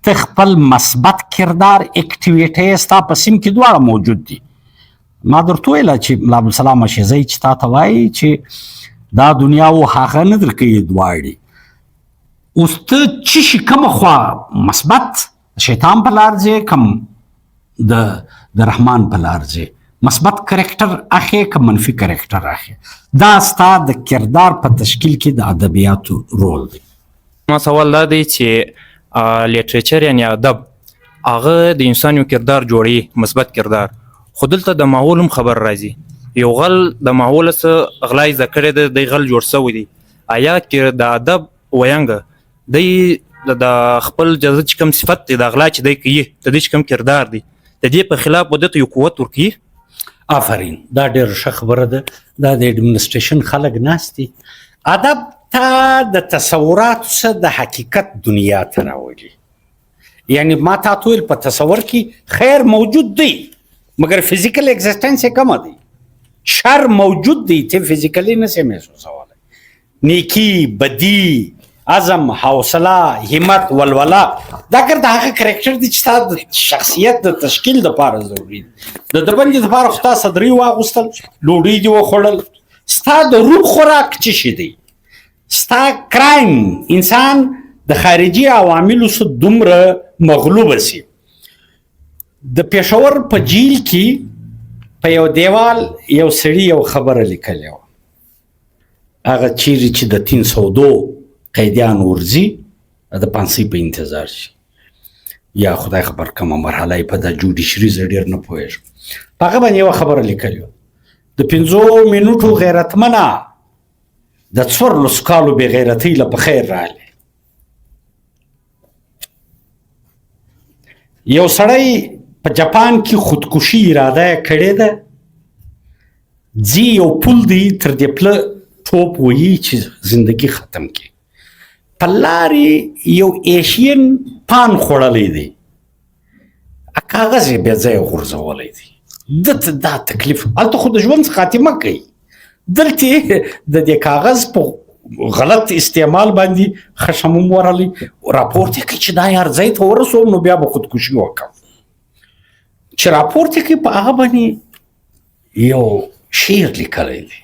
ته خپل مثبت کردار اکټیویټۍ ستا په سیم کې دواړه موجود دي. ما درته ویله چې ملا عبدالسلام شیزی چې تا ته وایي چې دا دنیا و هغه نه درکوي دواړې. اوس ته څه شي کومه خوا مثبت شیطان په لار ځې، کم د رحمان په لار ځې؟ مثبت کرکټر اخې که منفي کرکټر اخې؟ دا ستا د کردار په تشکیل کې د ادبیاتو رول دی. ما سوال دا دی چې لیټریچر یعنی ادب هغه د انسان یو کردار جوړوي، مثبت کردار، خو دلته د ماحول هم خبر راځي. یو غل د ماحول څخه غلا یې زده کړی دی، دی غل جوړ سوی دی. آیا د ادب وینګه دی د خپل جزه چې کوم صفت دی د غلا چې دی کوي، د دې چې کوم کردار دی، د دې په خلاف به دته یو قوت ورکوي؟ آفرین، دا ډېره ښه خبره ده. دا د ایډمنسټریشن خلک ناست دي. ادب ته د تصوراتو څخه د حقیقت دنیا ته راولي. یعنی ما تا ته ویل په تصور کې خیر موجود دی مګر فزیکل ایگزسټنس یې کمه دی. شر موجود دی، ته فزیکلی نسې محسوسولی. نیکی، بدی، عزم، حوصله، همت، ولوله، دا کار د هغه کرکټر دی چې ستا د شخصیت د تشکیل دپاره ضروري دی. د دبندې دپاره خو تا صدري واغوستل، ډوډۍ دې وخوړل، ستا د روح خوراک څه شي دی؟ ستا کرایم انسان د خارجي عواملو څخه دومره مغلوبه سي. د پېښور په جیل کې په یو دیوال یو سړي یو خبره لیکلې وه. هغه چیرې چې د 302 قیدیان ورځي د پانسۍ په انتظار شي، یا خدای خبر کومه مرحله یې په دا جوډیشري زه ډېر نه پوهېږم. په هغه باندې یوه خبره لیکلې وه، د 5 منټو غیرتمنه د 14 کالو بې غیرتۍ له په خیر راغلی. یو سړی په جاپان کې خودکشي اراده یې کړې ده، ځي یو پل دی تر دې پله ټوپ وهي چې زندگی ختم کړي. په لارې یو ایشین پان خوړلی دی، کاغذ یې بې ځایه غورځولی دی. دته دا تکلیف، هلته خو د ژوند خاتمه کوي، دلته د دې کاغذ په غلط استعمال باندې خشموم ورلی. راپورت یې کوي چې دا هر ځای ته ورسوم نو بیا به خودکشي وکړم. چې راپورت یې کوي په هغه باندې یو شعر لیکلی دی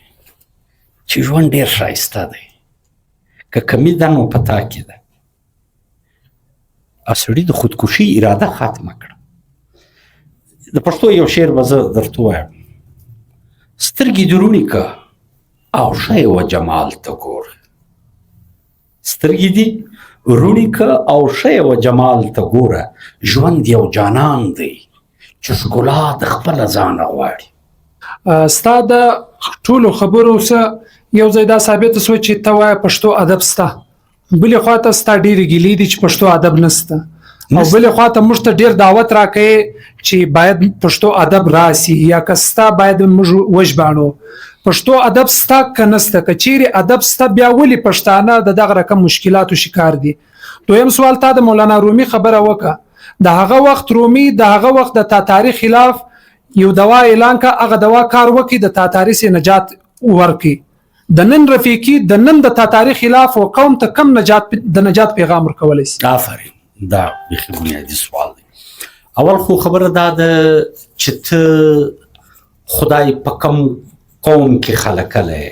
چې ژوند ډېر ښایسته دی، که کمی ده نو په تا کې ده. سړي د خودکشي اراده خاتمه کړه. د پښتو یو شعر به زه درته ووایم: سترګې دې روڼې که او ښه یوه جمال ته ګوره. سترګې دې روڼې که او ښه یوه جمال ته ګوره. ژوند یو جانان دی چې ښکلا د خپله ځانه غواړي. ستا د ټولو خبرو څخه یو ځای دا ثابته سوه چې ته وایه پښتو ادب سته، بلې خوا ته ستا ډېرې ګیلې دي چې پښتو ادب نسته، او بلې خوا ته موږ ته ډېر دعوت راکوې چې باید پښتو ادب راسي، یا که ستا باید موږ وژباړو. پښتو ادب سته که نسته؟ که چیرې ادب سته بیا ولې پښتانه د دغه رقم مشکلاتو شکار دي؟ دویم سوال، تا د مولانا رومي خبره وکړه. د هغه وخت رومي د هغه وخت د تاتاري خلاف یو دوا اعلان کا، هغه دوا کار وکړي، د تاتاري سي نجات ورکړي. د نن رفیقي د نن د تاتاري خلاف و قوم ته کم د نجات پیغام ورکولی سي؟ آفرین، دا بیخي بنیادي سوال دی. اول خو خبره دا ده چې ته خدای په کم قوم کې خلقلی،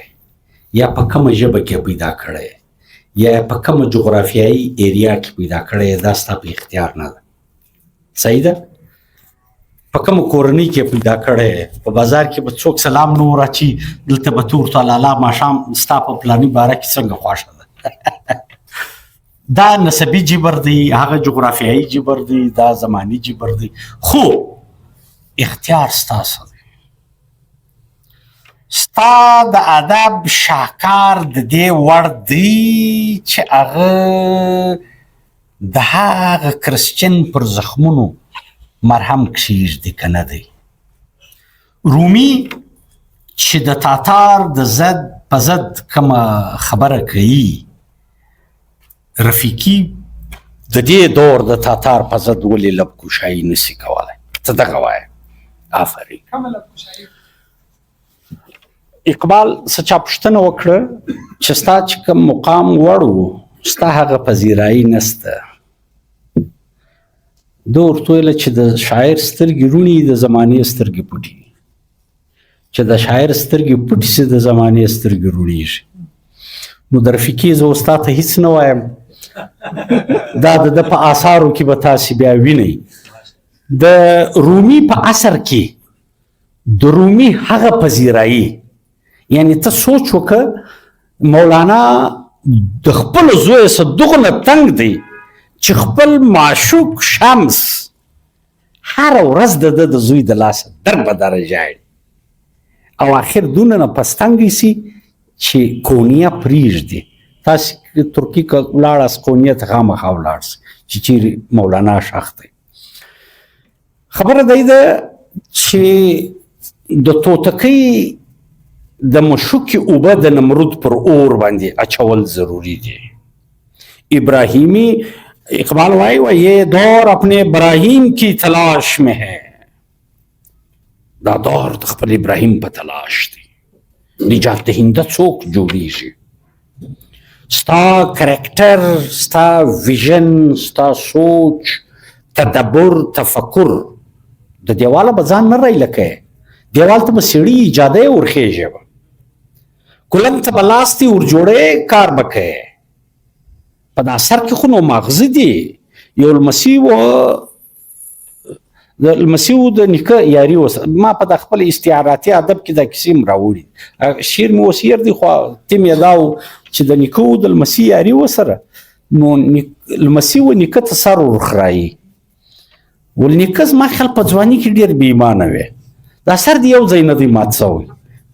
یا په کومه ژبه کې پیدا کړی، یا په کومه جغرافیایي ایریا کې پیدا کړی، دا ستا په اختیار نه ده. صحیح ده؟ په کومه کورنۍ کې پیدا کړی، په بازار کې به څوک سلام نه ورچي، دلته به تور تلالا ماښام ستا په پلاني باره کې څنګه خوښه ده. دا نسبي جبر دی، هغه جغرافیایي جبر دی، دا زماني جبر دی، خو اختیار ستاسو دی. ستا د ادب شاهکار د دې وړ دی چې هغه د هغه کرسچن پر زخمونو مرهم کښېږدي که نه دی. رومي چې د تاتار د ضد په ضد کومه خبره کوي، رفیقي د دې دور د تاتار په ضد ولې لبکوشایي نسي کولی؟ ته دغه وایه. آفرین. اقبال څه چا پوښتنه وکړه چې ستا چې کوم مقام وړ و ستا هغه پذیرایي نسته. ده ورته ویله چې د شاعر سترګې روڼې د زمانې سترګې پټې، چې د شاعر سترګې پټې سي د زمانې سترګې روڼېږي. نو د رفیقي زه ستا ته هېڅ نه وایم، دا د ده په آثارو کې به تاسې بیا وینئ. د رومي په عصر کې د رومي هغه پذیرایي، یعنی ته سوچ وکړه مولانا د خپل زوی څه دغونه تنګ دی چې خپل معشوق شمس هره ورځ د ده د زوی د لاسه در په دره ژاړي، او آخر دونه نه پس تنګی سي چې کونیه پرېږدي. تاسې ترکي که ولاړاست کونیه ته خامخا ولاړ سئ چې چیرې مولانا ښخ دی. خبره دی ده چې د توتکۍ د مشوکې اوبه د نمرود پر اور باندې اچول ضروري دي. ابراهیمی اقبال وایي یہ دور اپنے ابراہیم کی تلاش میں ہے. دا دور د خپل ابراهیم په تلاش دی. نجات دهنده څوک جوړیږي؟ ستا کرکټر، ستا ویژن، ستا سوچ، تدبر، تفکر د دیواله به ځان نه رایلکه. دیوال ته به سړي ایجاده ورخیږي، کلنګ ته به لاستې ورجوړې کار به کوې. په دا سر کې خو نو ماغزه دي. یو لمسیو د نیکه یاري وسره ما په د خپل استعاراتي ادب کې دا کیسې م راوړي. شعر مې اوس هېر دی خو تیم یې دا و چې د نیکه و د لمسي یاري وسره نو لمسي و نیکه ته سر ورخرایي. ول نیکه زما خیال په ځواني کې ډېر بې ایمانه وی. دا سر دی یو ځای نه دی مات سوی،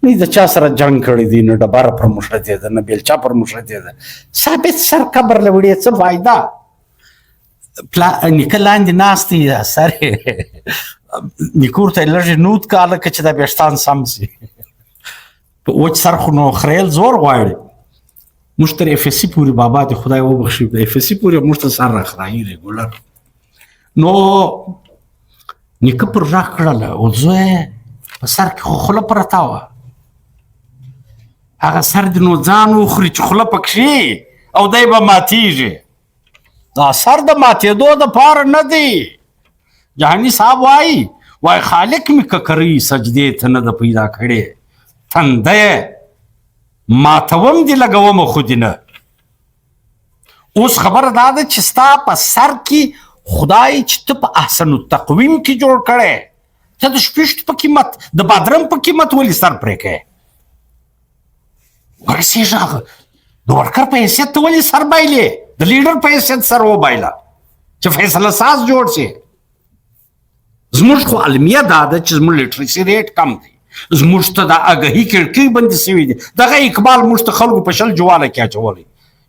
نه د چا سره جنګ کړی دی، نه ډبره پر مشرتې ده، نه بیلچا پر مشرتې ده. ثابت سر قبر له وړې څه فایده؟ نیکه لاندې ناست دی، سر نیکه ورته لږې نود کا لکه چې دا ویښتان سم سي. وچ سر خو نو خریل زور غواړي. موږ تر اف اس سی پورې بابا دې خدای وبخښي د اف اس سی پورې موږ ته سر راخرایي ریګولر. نو نیکه پر غږ کړله او زوی په سر کې خو خوله پرته وه. هغه سر دې نو ځان وخوري چې خوله پکښې او دی به ماتېږي. دا سر د ماتېدو دپاره نه دی. جهاني صاحب وایي خالق مې ککرۍ سجدې ته نه ده پیدا کړې، تنده ماتوم دې لګومه خو دې نه. اوس خبره دا ده چې ستا په سر کې خدای چې ته په احسن التقویم کې جوړ کړی، ته د شپېشتو په قیمت د بادرنګ په قیمت ولې سر پرې کوې؟ ورسېږه د ورکر په حیثیت ته ولې سر بایلې؟ د لیډر په حیثیت سر وبایله چې فیصله ساز جوړ شي. زموږ خو المیه دا ده چې زموږ لیټریسي ریټ کم دی، زموږ ته د اګهي کړکۍ بندې سوي دي. دغه اقبال موږ ته خلکو په شل جواله کې اچولی،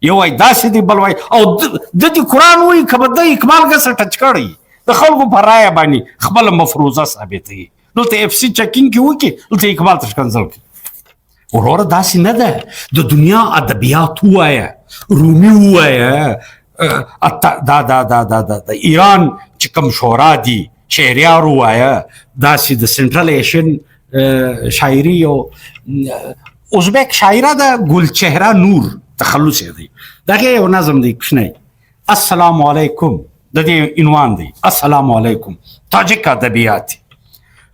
یو وایي داسې دی بل وایي، او د دې قرآن وایي که به د اقبال ګسه ټچ کړی د خلکو په رایه باندې خپله مفروضه ثابتوي. دلته اف سی چکینګ کې وکړي، دلته اقبال ته ښکنځل کړي. وروره داسې نه ده. د دنیا ادبیات ووایه، رومي ووایه، د ایران چې کوم شعرا دي شعریار ووایه، داسې د سنټرل ایشین شاعري او ازبک شاعره ده ګلچهره نور تخلص دی. دغه یو نظم دی کوچنی، السلام علیکم د دې عنوان دی، السلام علیکم تاجک ادبیات.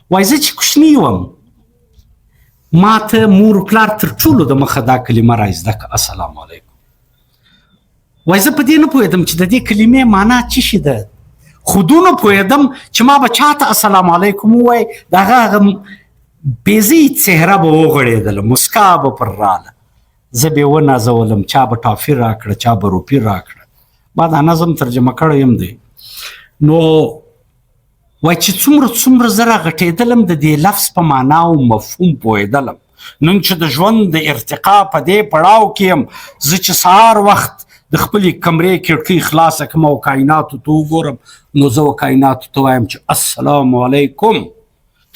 وایي زه چې کوچنی وم ما ته مور پلار تر ټولو د مخه دا کلمه را زده کړه، السلام علیکم. وایي زه په دې نه پوهېدم چې د دې کلمې معنا څه شي ده، خو دونه پوهېدم چې ما به چاته السلام علیکم ووایي د هغه بیزی څهره به وغړېدله، مسکا به پر راله، زه به یې ونازولم، چا به ټافي راکړه، چا به روپي راکړه. ما دا نظم ترجمه کړی یم دی. نو وایي چې څومره زه راغټېدلم د دې لفظ په معنا او مفهوم پوهېدلم. نن چې د ژوند د ارتقا په دې پړاو کې یم، زه چې سهار وخت د خپلې کمرې کړکۍ خلاصه کړم او کائناتو ته وګورم نو زه کائناتو ته وایم چې السلام علیکم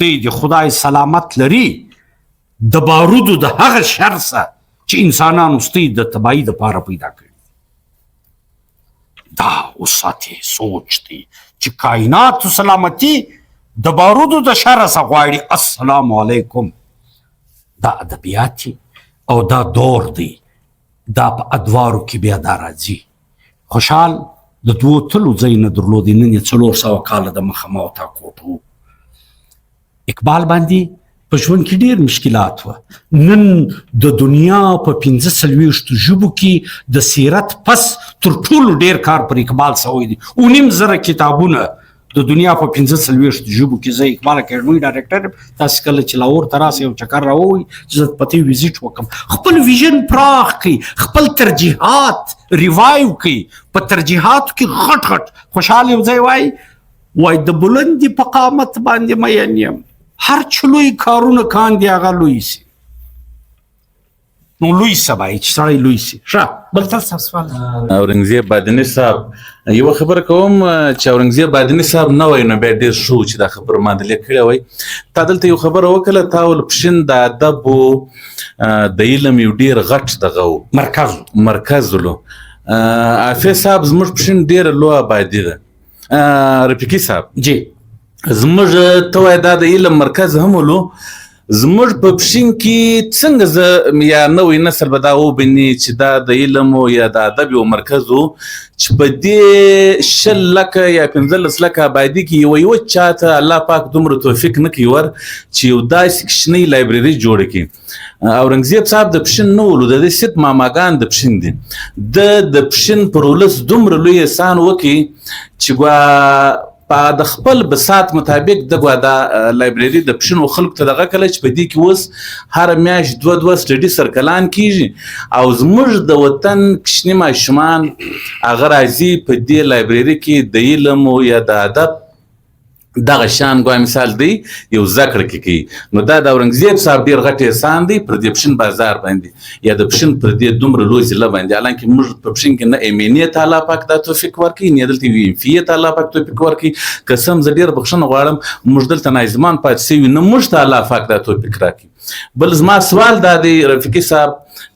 ته د خدای سلامت لري د بارودو د هغه شر څخه چې انسانانو ستې د تباهي دپاره پیدا کړي دا وساتې سوچ دی چې کائناتو سلامتي د بارودو د شر څخه غواړي السلام علیکم دا ادبیات او دا دور دی دا په ادوارو کې بیا دا راځي خوشحال د دوو تلو ځای نه درلودی نن یې 400 کاله د مخه ما تا کوټو اقبال باندې په ژوند کې ډېر مشکلات وه نن د دنیا په 45 ژبو کې د سیرت پس تر ټولو ډېر کار پر اقبال سوی دی 9,000 کتابونه د دنیا په 45 ژبو کې زه اقبال اکیډمي ډایرکټر تاسو کله چې لاهور ته راسئ یو چکر راووئ چې زه پتې ویزیټ وکړم خپل ویژن پراخ کړئ خپل ترجیحات ریوایو کړئ په ترجیحاتو کې غټ غټ خوشحال یو ځای وایي د بلندي په قامت باندې مین یم هر چې لوی کارونه کاندي هغه لوی سي نو لوی سبا چې سړی لوی سي ښه بل تاسو سوال اورنګزیب بادني صاحب یو خبره کوم چې اورنګزیب بادني صاحب نه وای نو بیا ډېر شو چې دا خبره ما دلې کړې وای تا دلته یو خبره وکړه تا ول پښین د ادب د علم یو ډېر غټ دغه مرکز ولو حافظ صاحب زموږ پښین ډېره لویه آبادي ده رفیقي صاحب جی زموږ ته وایي دا د علم مرکز هم ولو زموږ په پښین کې څنګه زه یا نوی نسل به دا وبیني چې دا د علم یا د ادب یو مرکز و چې په دې 10 لکه یا 15 لکه آبادي کې یو چاته الله پاک دومره توفیق نه کوي ور چې یو داسې کوچنۍ لایبرري جوړه کړي اورنګزیب صاحب د پښین نه ولو د دې ست ماماګان د پښین دي د پښین پر ولس دومره لوی احسان وکړي چې په د خپل بساط مطابق دغه د لایبرري د پښینو خلکو ته دغه کله چې په دې کې اوس هر میاشت 2 سټډي سرکلان کیږي او زموږ د وطن کشنی ماشومان هغه راځي په دې لایبرري کې د علم یا د ادب دغه شان ګویا مثال دی یو ذکر کې کوي نو دا د اورنګزیب صاحب ډېر غټ احسان دی پر دې پښین بازار باندې یا د پښین پر دې دومره لوی ضلع باندې حالانکه موږ په پښین کې نه امنیت الله پاک دا توفیق ورکړي نه دلته وي انفیت الله پاک توفیق ورکړي قسم زه ډېر بخښنه غواړم موږ دلته نایزمان پاتې سوي نه موږ ته الله پاک دا توفیق راکړي بل زما سوال دا دی رفیقي صاحب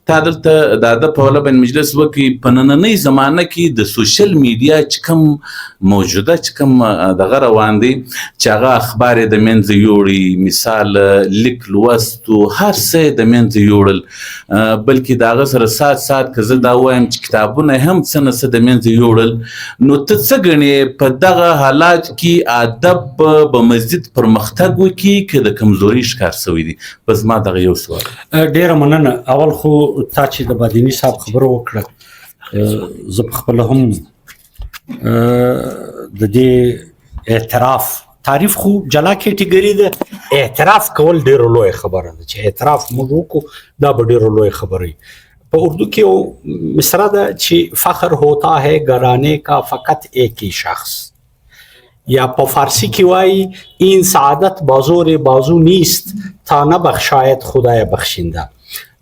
تا دلته د ادب په اړه باندې مجلس وکړي په نننۍ زمانه کې د سوشل میډیا چې کوم موجوده چې کوم دغه روان دی چې هغه اخبار یې د منځه یوړي مثال لیک لوست هر څه د منځه یوړل بلکې د هغه سره سات که زه دا وایم چې کتابونه هم څه نه څه د منځه یوړل نو ته څه ګڼې په دغه حالات کې ادب به مزید پرمختګ وکړي که د کمزوري ښکار شوی دی بس ما دغه یو سوال ډېره مننه اول خو تا چې د بادینی صاحب خبره وکړه زه په خپله هم د دې اعتراف تعریف خو جلا کیټګري ده اعتراف کول ډېره لویه خبره ده چې اعتراف موږ وکړو دا به ډېره لویه خبره وي په اردو کې یو مصرع ده چې فخر ہوتا ہے گھرانے کا فقط ایک ہی شخص یا په فارسی کې وایي این سعادت بازور بازو نیست تا نبخشاید خدای بخشنده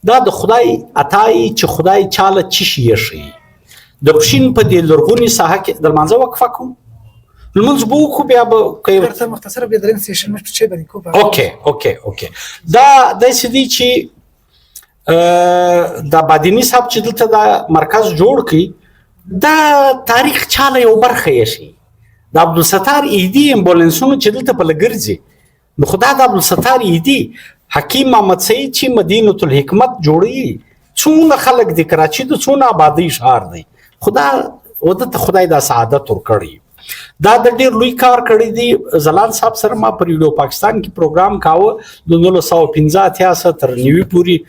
دا د خدای عطای چې خدای چاله چی شي شي د پښین په دې لرغونی ساحه کې د منځه وقفه کوم لمونځ بو کو بیا به کوي مختصر بیا درین سیشن مش چې باندې کو اوکې دا د سدي چې د بادینی صاحب چې دلته د مرکز جوړ کړي دا تاریخ چاله یو برخه یې شي د عبدالستار ایدی امبولانسونو چې دلته په لګرځي نو خدای د عبدالستار ایدی حکیم محمد سعید چې مدینه الحکمت جوړي څونه خلک د کراچي د څونه آبادی شهر دی خدای دا سعادت ورکړي دا د ډېر لوی کار کړی دی زلال صاحب سره ما پر ریډیو پاکستان کې پروګرام کاوه د 1915 تر 90 پوری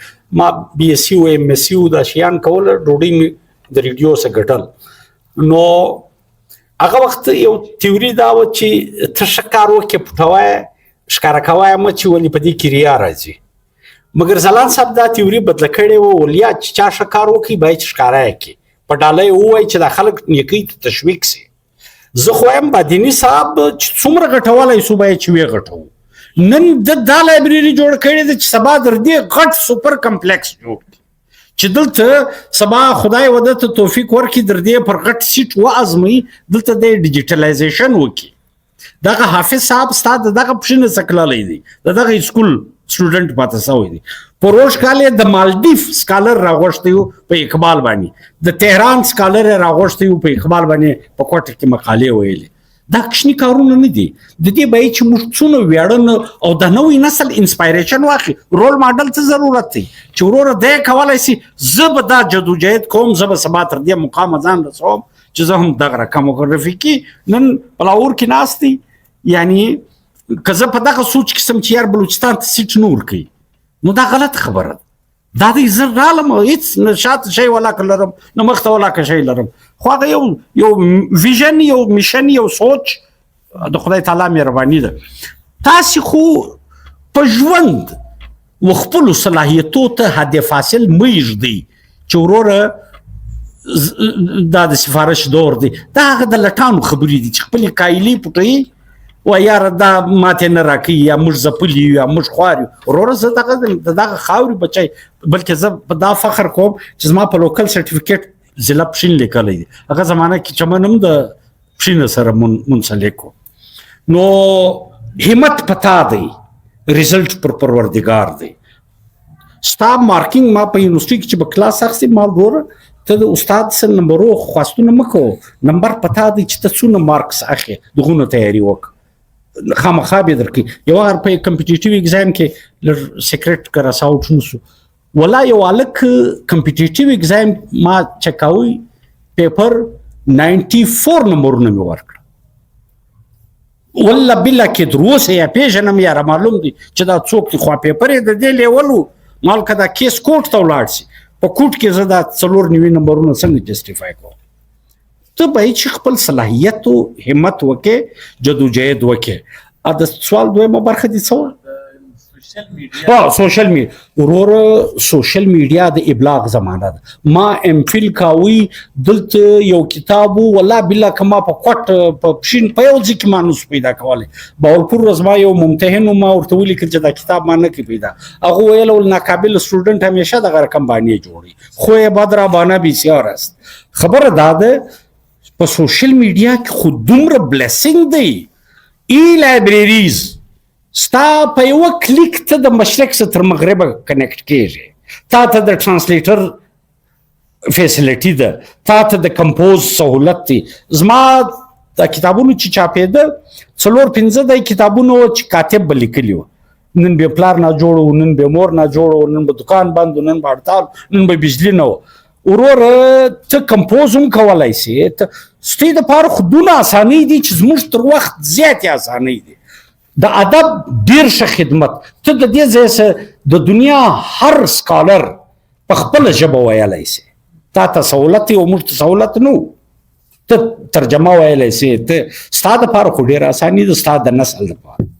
ما بي اس سی او ام اس سی دا شیان کول ډوډۍ د ریډیو سره ګټل نو هغه وخت یو تیوري دا و چې ته شکار وکې پټوای ښکارا کوای م چې ولې په دې کې ریا راځي مګر زلال صاحب دا تیوري بدل کړي وو ولیا چې چا شکار وکي بای چې ښکارا کوي په ډالۍ وای چې د خلک نیکی ته تشویق سي زه خو هم بادینی صاحب چې څومره غټولای سو بای چې وی غټو نن د لایبرري جوړ کړي چې سبا در دې غټ سپر کمپلیکس جوړ چې دلته سبا خدای وده ته توفیق ورکړي در دې پر غټ سیټ وازموي دلته د ډیجیټلایزیشن وکړي دغه حافظ صاحب ستا دغه پښینه سکللی دی دغه سکول سټوډنټ پاتې شوی دی پروش کال د مالدیف سکالر راغوښتی و په اقبال باندې د تهران سکالر راغوښتی و په اقبال باندې په کوټه کې مقالې ویلې دا کښنی کارونه نه دي د دې به چې موږ څونه ویاړن او د نوې نسل انسپایریشن واخلي رول ماډل ته ضرورت دی چې وروره دی کولی شي زه به دا جدوجهد کوم زه به سبا تر دې مقامه ځان رسوم چې زه هم دغه رقم رفیقي نن په لاهور کې ناست دی یعنی که زه په دغه سوچ کې سم چې یار بلوچستان ته سیټ نه ورکوي نو دا غلط خبره ده دا دی زه رالم هېڅ نه شاته شی ولاکه لرم نه مخته ولاکه شی لرم خو هغه یو ویژن یو میشن یو سوچ د خدای تعالی مهرباني ده تاسې خو په ژوند و خپلو صلاحیتو ته حد فاصل مه ږدئ چې وروره دا د سفارش دور دی دا هغه د لټانو خبرې دي چې خپلې قایلې پټوي و یاره دا ماته نه راکوي یا موږ ځپلي یو یا موږ خوار یو وروره زه دغه خاورې بچی بلکې زه په دا فخر کوم چې زما په لوکل سرټیفیکیټ ضلع پښین لیکلی دی هغه زمانه کې چمن هم د پښینه سره منسلک و نو همت پتا دی ریزلټ پر پروردګار دی ستا مارکینګ ما په یونیورسټي کې چې به کلاس اخیستې ما ګوره ته د استاد سره نمبرو خواستونه مه کوه نمبر پتا دی چې ته څونه مارکس اخلې دغونه تیاري وکړه خامخا به درکړي یو هغه په کمپټیټیو اگزام کې لږ سیکرټ که راساوټ نسو ولا یو هلک کمپټیټیو اگزام ما چکاوی پیپر 94 نمبرونه مې ورکړه والله بالله کې در اوسه یا پیژنم یا را معلوم دی چې دا څوک دی خو پیپر یې د دې لیول و مال که دا کیس کوټ ته ولاړ شي په کوټ کې زه دا 94 نمبرونه څنګه جسټیفای کوم ته باید چې خپل صلاحیت او همت وکې جدوجهد وکې د سوال دویمه برخه دي څه سوشل میډیا وروره سوشل میډیا د ابلاغ زمانه ده ما ام فیل کاوی دلته یو کتاب والله بالله که ما په کوټ په پښین په یو ځای کې ما نوس پیدا کولی باولپور ورځ ما یو ممتحن ما ورته ولیکل چې دا کتاب ما نه کې پیدا هغه ویل ناقابل سټوډنټ همیشه دغه رقم باندې جوړي خو یې بدرا بانه بسیار است خبره دا ده په سوشل میډیا کې خو دومره بلیسنګ دی ای لایبریریز ستا په یوه کلیک ته د مشرق څخه تر مغربه کنیکټ کېږي تا ته د ټرانسلیټر فیسیلیټي ده تا ته د کمپوز سهولت دی زما د کتابونو چې چاپېده 4-5 د کتابونو چې کاتب به لیکلي وو نن به پلار نه جوړو نن به مور نه جوړو نن به دکان بند نن به هړتال نن به بجلی نه و وروره ته کمپوز هم کولی سي ستې دپاره خو دونه اسانۍ دي چې زموږ تر وخت زیاتې اسانۍ دي د ادب ډیر ښه خدمت ته د دې ځای څخه د دنیا هر سکالر په خپله ژبه ویلی سي تا ته سهولت او موږ ته سهولت نه ته ترجمه ویلی سي ته ستا دپاره خو ډېره اساني ده ستا د نسل دپاره